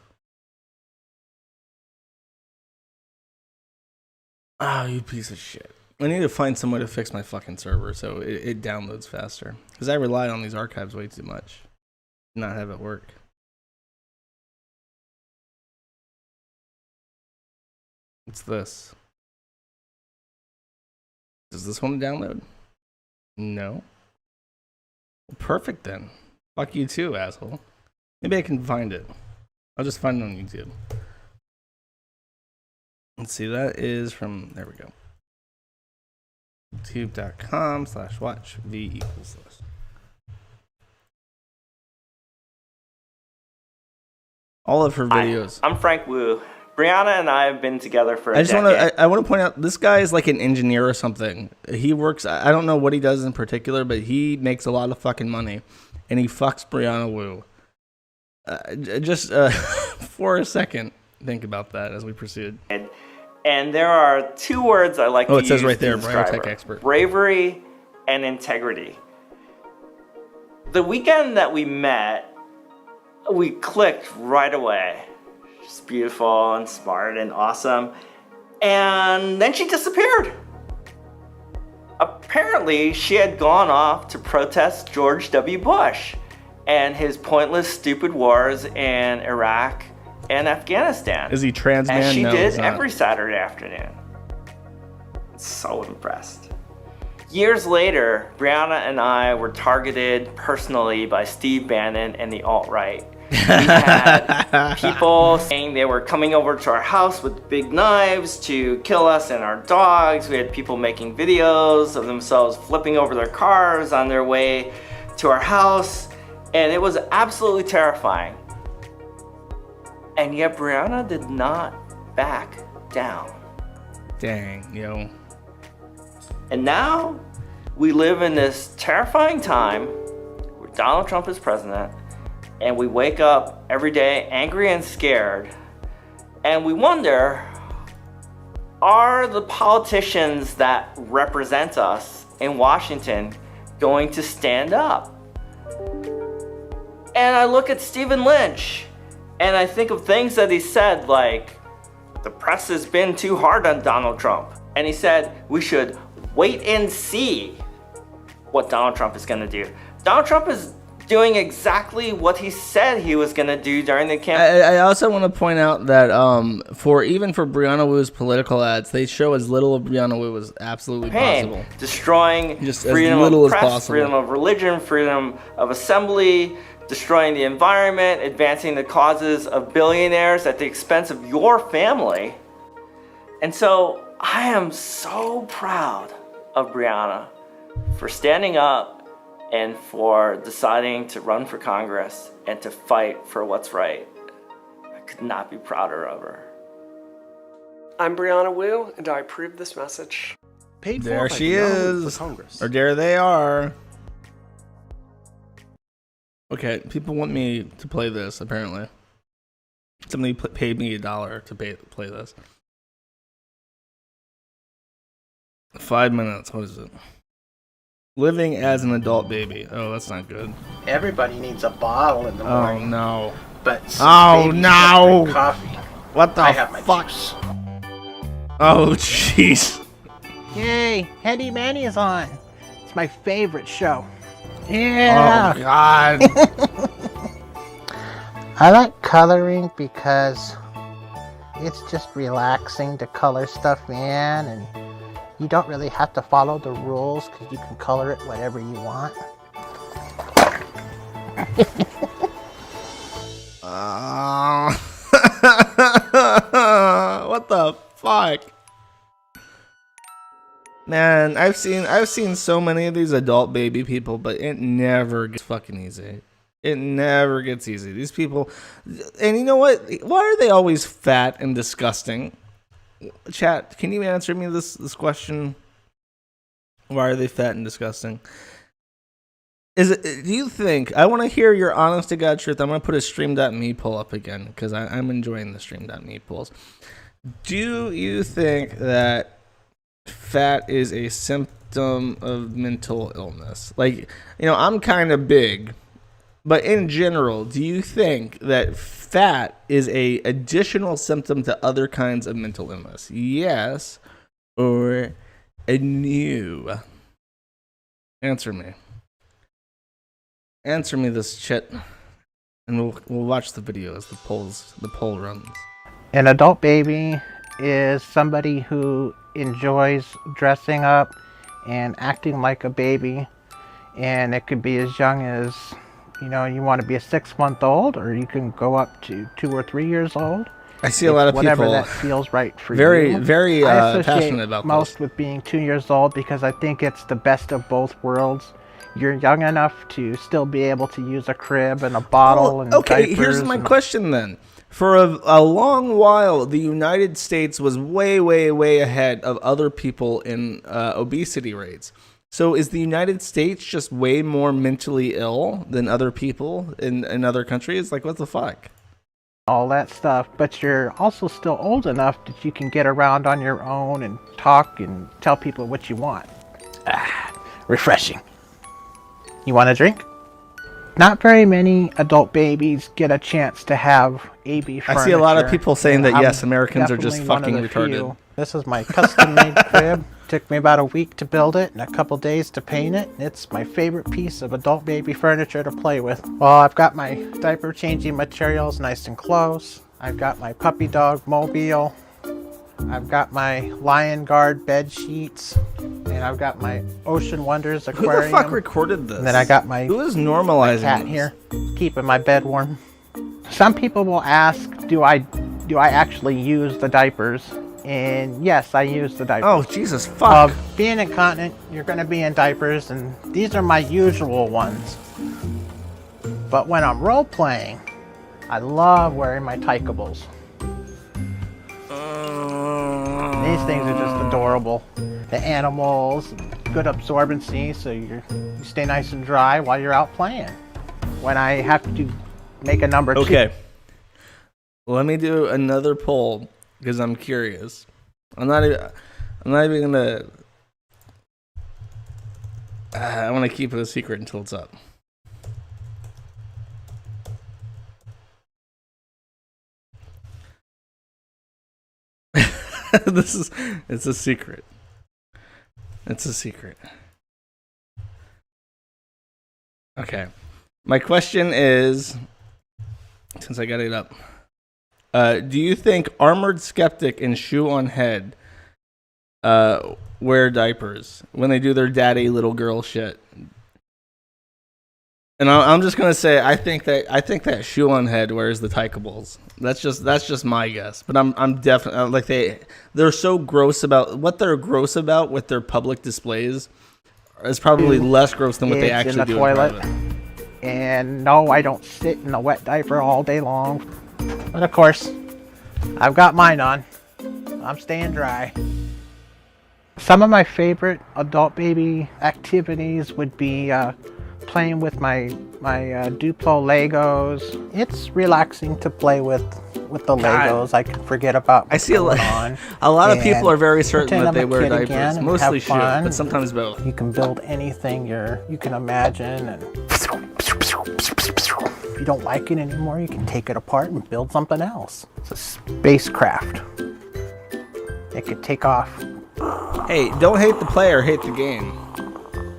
Ah, you piece of shit. I need to find some way to fix my fucking server so it downloads faster. Because I rely on these archives way too much. Not have it work. It's this. Does this one download? No. Perfect then. Fuck you too, asshole. Maybe I can find it. I'll just find it on YouTube. Let's see, that is from, there we go. YouTube.com/watch v =. All of her videos. I'm Frank Wu. Brianna and I have been together for a decade. I want to point out, this guy is like an engineer or something. He works, I don't know what he does in particular, but he makes a lot of fucking money. And he fucks Brianna Wu. Just for a second, think about that as we proceed. And there are two words I like to use. Oh, it says right there, to describe biotech her. expert. Bravery and integrity. The weekend that we met, we clicked right away. She's beautiful and smart and awesome. And then she disappeared. Apparently, she had gone off to protest George W. Bush and his pointless, stupid wars in Iraq and Afghanistan. Is he trans man? And she No, did he's not. every Saturday afternoon. So impressed. Years later, Brianna and I were targeted personally by Steve Bannon and the alt-right. We had people saying they were coming over to our house with big knives to kill us and our dogs. We had people making videos of themselves flipping over their cars on their way to our house. And it was absolutely terrifying. And yet Brianna did not back down. Dang, yo. And now we live in this terrifying time where Donald Trump is president, and we wake up every day angry and scared, and we wonder, are the politicians that represent us in Washington going to stand up? And I look at Stephen Lynch, and I think of things that he said, like, the press has been too hard on Donald Trump. And he said we should wait and see what Donald Trump is going to do. Donald Trump is doing exactly what he said he was going to do during the campaign. I also want to point out that for Brianna Wu's political ads, they show as little of Brianna Wu as absolutely possible. Destroying Just as freedom little of as press, possible. freedom of religion, freedom of assembly, destroying the environment, advancing the causes of billionaires at the expense of your family. And so I am so proud of Brianna for standing up and for deciding to run for Congress and to fight for what's right. I could not be prouder of her. I'm Brianna Wu, and I approve this message. Paid for There by she Brianna Wu is. for Congress. Or there they are. Okay, people want me to play this, apparently. Somebody paid me $1 to play this. 5 minutes, what is it? Living as an adult baby. Oh, that's not good. Everybody needs a bottle in the Oh, morning. no. But Oh, babies no. don't drink coffee. What the I have my fuck? juice. Oh, jeez. Yay, Henny Manny is on. It's my favorite show. Yeah. Oh, God. I like coloring because it's just relaxing to color stuff, man, and you don't really have to follow the rules because you can color it whatever you want. What the fuck? Man, I've seen so many of these adult baby people, but it never gets fucking easy. It never gets easy. These people, and you know what? Why are they always fat and disgusting? Chat, can you answer me this question? Why are they fat and disgusting? Do you think, I want to hear your honest to God truth. I'm going to put a stream.me poll up again because I'm enjoying the stream.me polls. Do you think that fat is a symptom of mental illness? Like, you know, I'm kind of big, but in general, do you think that fat is a additional symptom to other kinds of mental illness? Yes or no? Answer me. Answer me this shit, and we'll watch the video as the poll runs. An adult baby is somebody who enjoys dressing up and acting like a baby, and it could be as young as, you know, you want to be a 6-month-old, or you can go up to 2 or 3 years old. I see a lot of whatever people that feels right for very, you. very I associate passionate about most this. with being 2 years old because I think it's the best of both worlds. You're young enough to still be able to use a crib and a bottle and okay, diapers. here's my and question then. For a long while, the United States was way, way, way ahead of other people in obesity rates. So is the United States just way more mentally ill than other people in other countries? Like, what the fuck? all that stuff, but you're also still old enough that you can get around on your own and talk and tell people what you want. Refreshing. You want a drink? Not very many adult babies get a chance to have AB furniture. I see a lot of people saying that, I'm yes, Americans are just definitely one fucking of the retarded. few. This is my custom-made crib. Took me about a week to build it and a couple days to paint it. It's my favorite piece of adult baby furniture to play with. Well, I've got my diaper changing materials nice and close. I've got my puppy dog mobile. I've got my Lion Guard bed sheets. And I've got my Ocean Wonders aquarium. Who the fuck recorded this? And then I got my, Who is normalizing cat this? here, keeping my bed warm. Some people will ask, do I actually use the diapers? And yes, I use the diapers. Oh, Jesus, fuck. Being incontinent, you're going to be in diapers, and these are my usual ones. But when I'm role-playing, I love wearing my tykables. These things are just adorable. The animals, good absorbency, so you stay nice and dry while you're out playing. When I have to make a number 2. Okay. Let me do another poll because I'm curious. I'm not even gonna. I want to keep it a secret until it's up. It's a secret. It's a secret. Okay. My question is, since I got it up, do you think Armored Skeptic and Shoe on Head wear diapers when they do their daddy little girl shit? And I'm just gonna say I think that Shoe on Head wears the tykables. That's just my guess. But I'm definitely like they're so gross about what they're gross about with their public displays is probably less gross than what they actually in the do toilet. in private. And no, I don't sit in a wet diaper all day long. But of course, I've got mine on. I'm staying dry. Some of my favorite adult baby activities would be playing with my Duplo Legos. It's relaxing to play with the Legos. I can forget about what's going on. A lot of people are very certain pretend that I'm they a wear kid diapers. again and Mostly have Shoe, fun. but sometimes both. You can build anything you can imagine, and if you don't like it anymore, you can take it apart and build something else. It's a spacecraft. It could take off. Hey, don't hate the player, hate the game.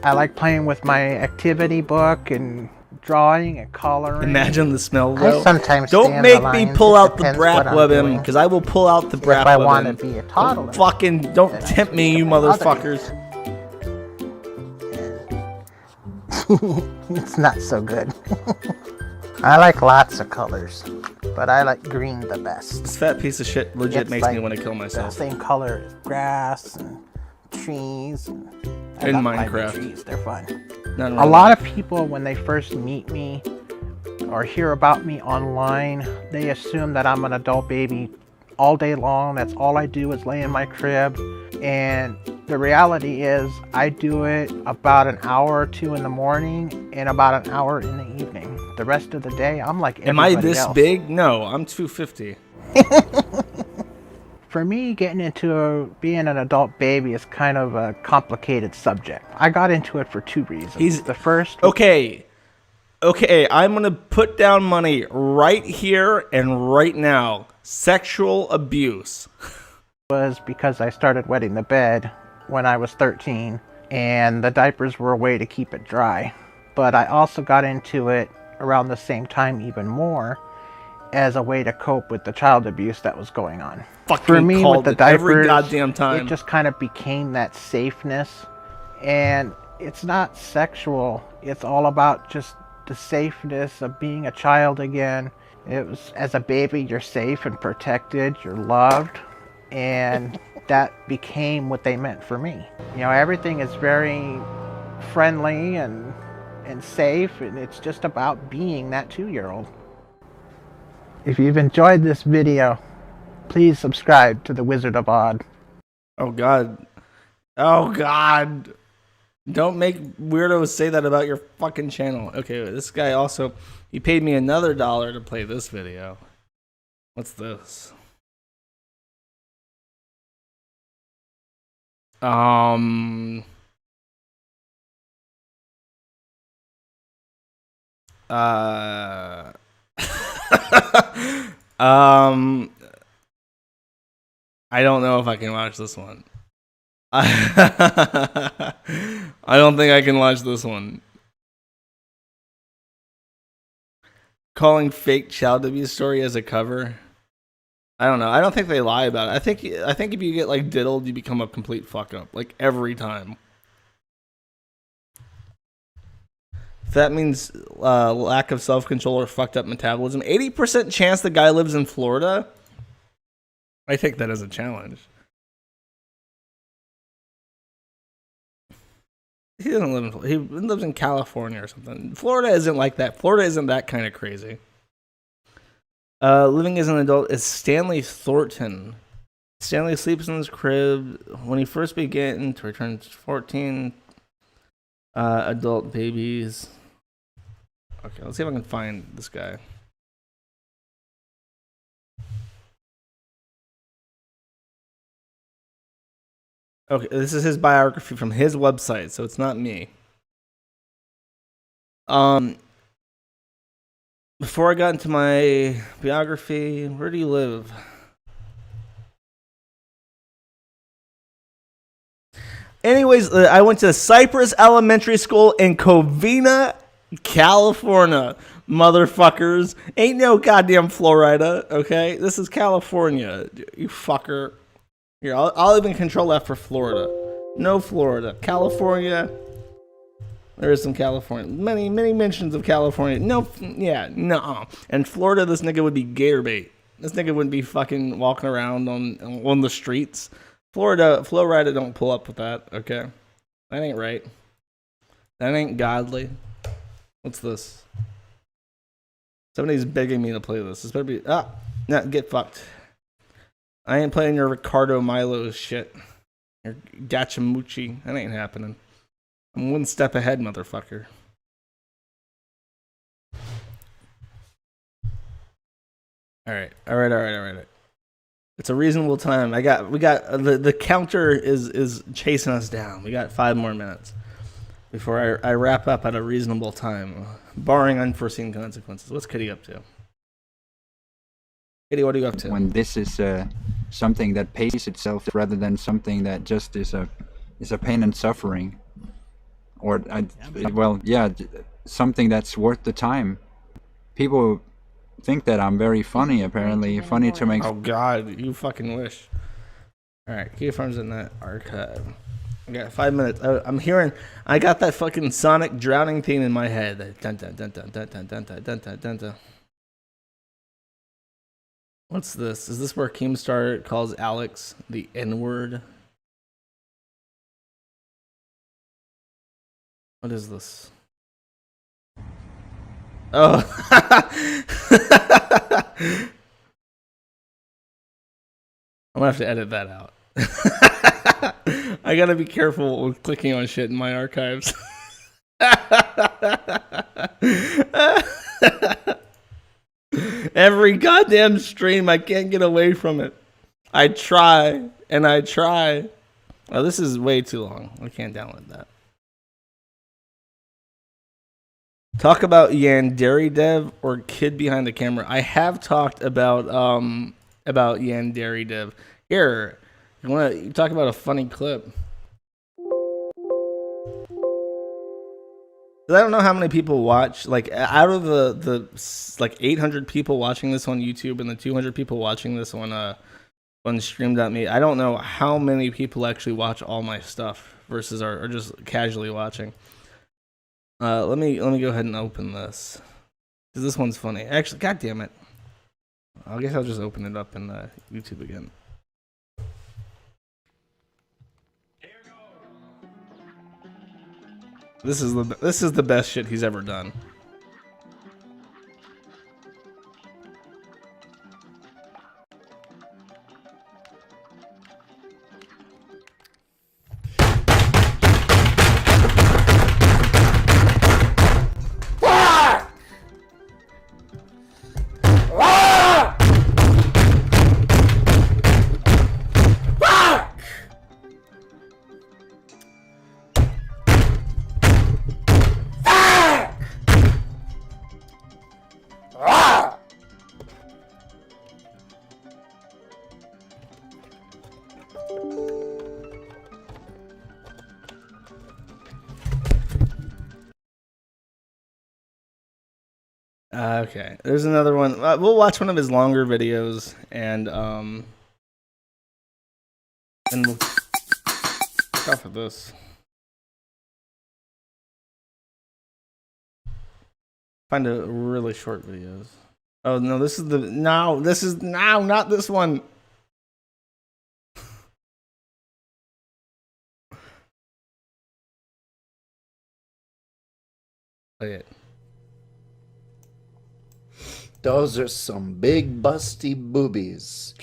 I like playing with my activity book and drawing and coloring. Imagine the smell, I though. sometimes Don't stay on make the me lines. pull It out the depends brap what I'm weapon, doing. because I will pull out the brap If I weapon. want to be a toddler, Don't tempt me, you motherfuckers. it's not so good. I like lots of colors, but I like green the best. This fat piece of shit legit It's makes me like want to kill the myself. same color as grass and trees. And I In love climbing Minecraft. trees. They're fun. Not in A real lot life. of people, when they first meet me or hear about me online, they assume that I'm an adult baby all day long. That's all I do is lay in my crib. And the reality is I do it about an hour or two in the morning and about an hour in the evening. The rest of the day, I'm like Am I everybody this else. big? No, I'm 250. For me, getting into being an adult baby is kind of a complicated subject. I got into it for 2 reasons. The first... Okay, I'm gonna put down money right here and right now. Sexual abuse. Was because I started wetting the bed when I was 13, and the diapers were a way to keep it dry. But I also got into it around the same time even more as a way to cope with the child abuse that was going on. Fucking For me, with called the it every diapers, goddamn time. it just kind of became that safeness. And it's not sexual. It's all about just the safeness of being a child again. It was, as a baby, you're safe and protected, you're loved, and that became what they meant for me. You know, everything is very friendly and safe, and it's just about being that 2-year-old. If you've enjoyed this video, please subscribe to the Wizard of Odd. Oh God. Oh God. Don't make weirdos say that about your fucking channel. Okay, this guy also, he paid me another $1 to play this video. What's this? I don't know if I can watch this one. I don't think I can watch this one. Calling fake child abuse story as a cover. I don't know. I don't think they lie about it. I think if you get like diddled, you become a complete fuck up, like every time. If that means lack of self-control or fucked up metabolism, 80% chance the guy lives in Florida. I take that as a challenge. He doesn't live in Florida. He lives in California or something. Florida isn't like that. Florida isn't that kind of crazy. Living as an adult is Stanley Thornton. Stanley sleeps in his crib when he first began to return to 14 adult babies. Okay, let's see if I can find this guy. Okay, this is his biography from his website, so it's not me. Before I got into my biography, where do you live? Anyways, I went to Cypress Elementary School in Covina, California. Motherfuckers. Ain't no goddamn Florida, okay? This is California, you fucker. Here, I'll even control that for Florida. No Florida. California. There is some California. Many mentions of California. No, yeah, no. And Florida, this nigga would be gator bait. This nigga wouldn't be fucking walking around on the streets. Florida don't pull up with that, okay? That ain't right. That ain't godly. What's this? Somebody's begging me to play this. This better be... no, get fucked. I ain't playing your Ricardo Milo shit. Your Gachamuchi. That ain't happening. I'm one step ahead, motherfucker. Alright. It's a reasonable time. We got the counter is chasing us down. We got 5 more minutes before I wrap up at a reasonable time, barring unforeseen consequences. What's Kitty up to? Kitty, what are you up to? When this is something that pays itself rather than something that just is a pain and suffering, or something that's worth the time. People think that I'm very funny. Apparently, funny to make. Oh God, you fucking wish. All right, Kiwi Farms in that archive. I got 5 minutes. I got that fucking Sonic drowning theme in my head. Dun dun dun dun dun dun dun dun dun dun dun. What's this? Is this where Keemstar calls Alex the N-word? What is this? Oh. I'm gonna have to edit that out. I gotta be careful with clicking on shit in my archives. Every goddamn stream, I can't get away from it. I try and I try. Oh, this is way too long. I can't download that. Talk about Yandere Dev or kid behind the camera. I have talked about Yandere Dev. Here, you talk about a funny clip. I don't know how many people watch. Like out of the like 800 people watching this on YouTube and the 200 people watching this on Stream.me, I don't know how many people actually watch all my stuff versus are just casually watching. Let me go ahead and open this because this one's funny. Actually, god damn it! I guess I'll just open it up in YouTube again. This is the best shit he's ever done. Okay, there's another one. We'll watch one of his longer videos, and we'll check off of this. Find a really short videos. Oh no, this is not this one. Play it. Those are some big busty boobies.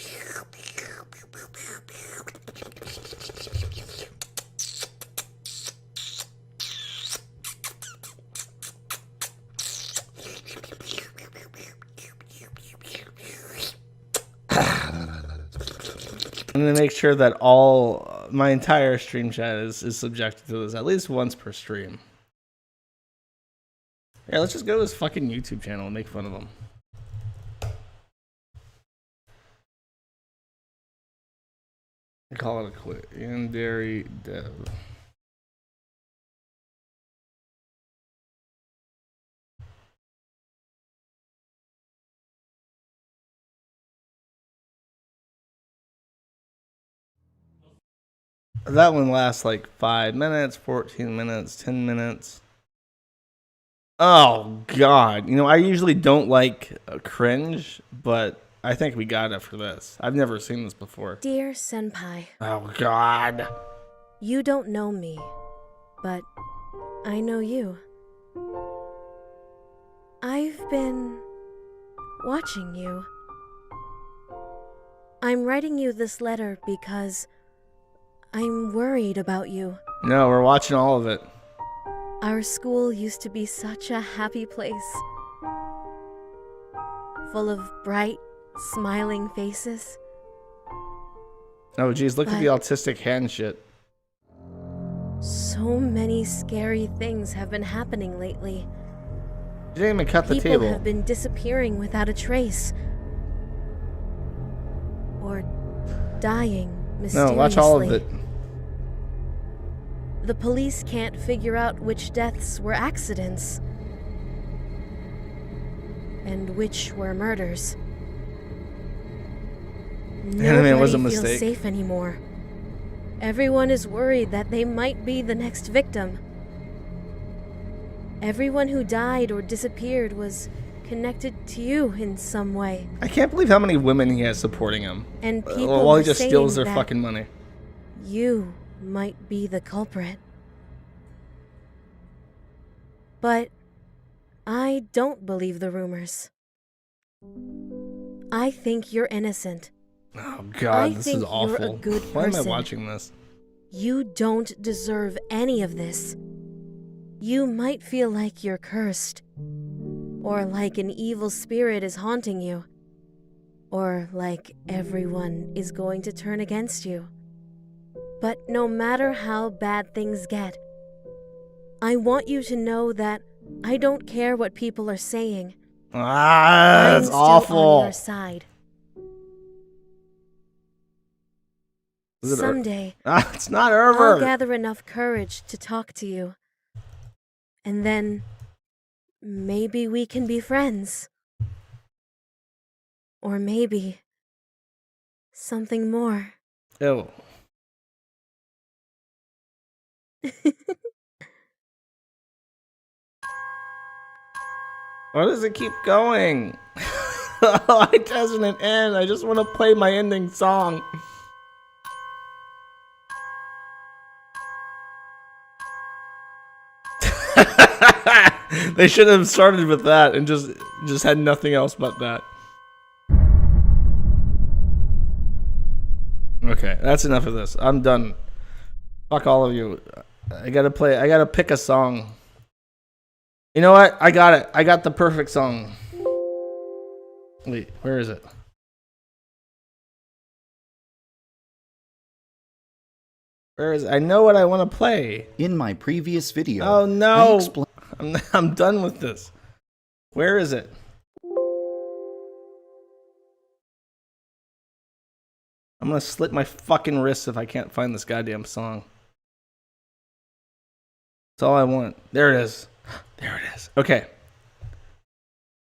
I'm gonna make sure that all my entire stream chat is subjected to this at least once per stream. Yeah, let's just go to his fucking YouTube channel and make fun of him. I call it a quit. And dairy dev. That one lasts like 5 minutes, 14 minutes, 10 minutes. Oh, God. You know, I usually don't like cringe, but I think we got it for this. I've never seen this before. Dear Senpai. Oh, God. You don't know me, but I know you. I've been watching you. I'm writing you this letter because I'm worried about you. No, we're watching all of it. Our school used to be such a happy place. Full of bright, smiling faces. Oh, geez, look at the autistic hand shit. So many scary things have been happening lately. You didn't even cut the People table. have been disappearing without a trace. Or dying mysteriously. No, watch all of it. The police can't figure out which deaths were accidents and which were murders. Anime was a Nobody mistake. feels safe anymore. Everyone is worried that they might be the next victim. Everyone who died or disappeared was connected to you in some way. I can't believe how many women he has supporting him. And people while he were just steals saying their that fucking money. You might be the culprit. But I don't believe the rumors. I think you're innocent. Oh, God, this is think awful. You're a good Why am I person. watching this? You don't deserve any of this. You might feel like you're cursed, or like an evil spirit is haunting you, or like everyone is going to turn against you. But no matter how bad things get, I want you to know that I don't care what people are saying. That's I'm still awful. on your side. Is it Someday, it's not over. I'll gather enough courage to talk to you. And then, maybe we can be friends. Or maybe, something more. Ew. Why does it keep going? Why doesn't it end? I just want to play my ending song. They should have started with that and just had nothing else but that. Okay, that's enough of this. I'm done. Fuck all of you. I gotta pick a song. You know what? I got it. I got the perfect song. Wait, where is it? Where is it? I know what I want to play. In my previous video, Oh no! I'm done with this. Where is it? I'm gonna slit my fucking wrists if I can't find this goddamn song. That's all I want. There it is. There it is. Okay.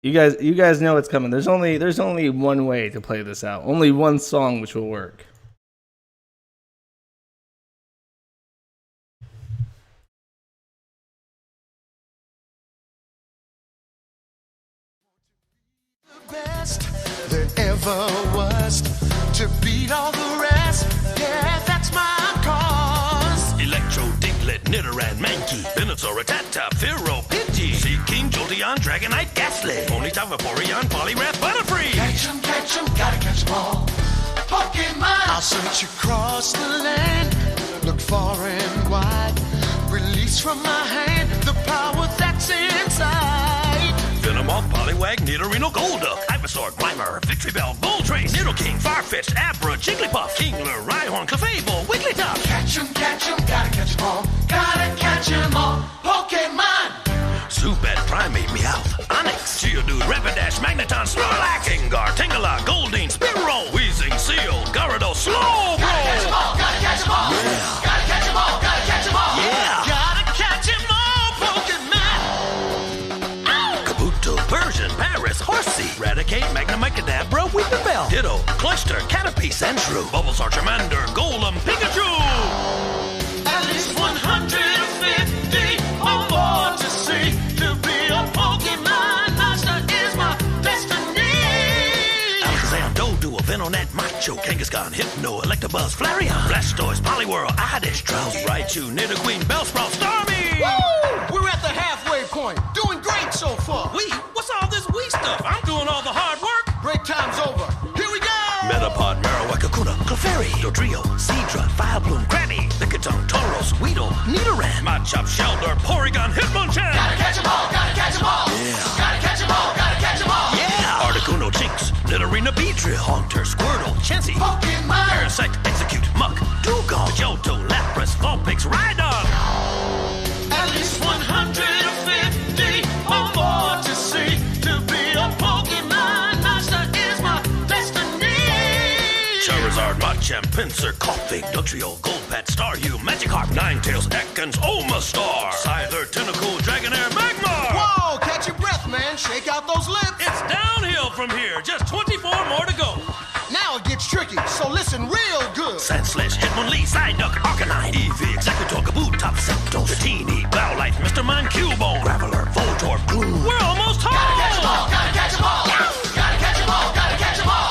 You guys know what's coming. There's only one way to play this out. Only one song which will work. Best there ever was to beat all the rest. Yeah, that's my cause. Electro, Diglett, Nidoran, Mankey, Venusaur, Rattata, Fearow, Pidgey, Seaking, Jolteon, Dragonite, Ghastly, Ponyta, Vaporeon, Poliwrath, Butterfree. Catch 'em, gotta catch 'em all. Pokemon! I'll search across the land, look far and wide. Release from my hand the power that's inside. Venomoth, Poliwag, Nidorino, Golduck, Ivysaur, Grimer, Victreebel, Bulltrace, Nidoking, Farfetch'd, Abra, Jigglypuff, Kingler, Rhyhorn, Clefable, Wigglytuff. Catch 'em, gotta catch 'em all. Gotta catch 'em all. Pokemon! Zubat, Primeape, Meowth, Onix, Geodude, Rapidash, Magneton, Snorlax, Gengar, Tangela, Goldeen, Spearow, Weezing, Seal, Gyarados, Slowbro. Gotta catch 'em all, gotta catch 'em all. Yeah. Gotta catch 'em all, gotta catch 'em all. Yeah. Gotta catch 'em all, Pokemon! Kabuto, Persian, Paris, Horsey, Raticate, Magnemite, Kadabra, Weepinbell, Ditto, Cloyster, Caterpie, Sandshrew, Bulbasaur, Charmander, Golem, Pikachu. At least 150 or more to see. To be a Pokemon master is my destiny. Alakazam, Doduo, Venonat, Macho, Kangaskhan, Hypno, Electabuzz, Flareon, Blastoise, Poliwhirl, Oddish, Drowse, Raichu, Nidoqueen, Bellsprout, Starmie! Woo! We're at the halfway point. Doing great so far. What's all this we stuff? I'm doing all the hard work. Break time's over. Here we go! Metapod, Marowak, Kakuna, Clefairy, Dodrio, Seadra, Firebloom, Granny, Lickitung, Tauros, Weedle, Nidoran, Machop, Shelter, Porygon, Hitmonchan! Gotta catch 'em all, gotta catch 'em all. Yeah. Gotta catch 'em all, gotta catch 'em all. Yeah! Articuno, Jinx, Nidorina, Beedrill, Haunter, Squirtle, Chansey, Pokemon! Parasect, Execute, Muck, Dugong, Johto, Lapras, Vulpix, Rhydon! At least 150 or more to see. To be a Pokemon master is my destiny. Charizard, Machamp, Pinsir, Koffing, Dugtrio, Golbat, Staryu, Magikarp, Ninetales, Ekans, Omastar, Scyther, Tentacool, Dragonair, Magmar! Whoa, catch your breath, man. Shake out those lips. It's downhill from here. Just 24 more to go. Now it gets tricky, so listen real good. Sandslash, Hitmonlee, Psyduck, Arcanine, Eevee, Executor, Kabutops, Zapdos, Dratini, Bowlite, Mr. Mime, Cubone, Graveler, Voltorb, Gloom. We're almost home! Gotta catch 'em all, gotta catch 'em all. Gotta catch 'em all, gotta catch 'em all.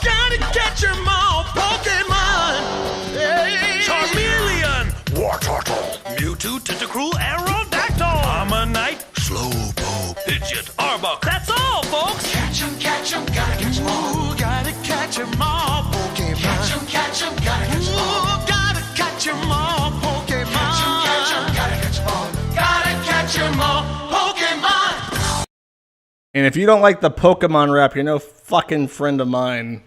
Gotta catch 'em all, Pokemon! Hey. Charmeleon, Wartortle, Mewtwo, Tentacruel, Aerodactyl, Ammonite, Slowpoke, Pidgeot, Arbok. That's all, folks! Catch 'em, gotta catch 'em all. Gotta catch 'em all, Pokemon. Catch 'em, gotta catch 'em all. Gotta catch 'em all, Pokemon. Catch 'em, gotta catch 'em all. Gotta catch 'em all, Pokemon. And if you don't like the Pokemon rap, you're no fucking friend of mine.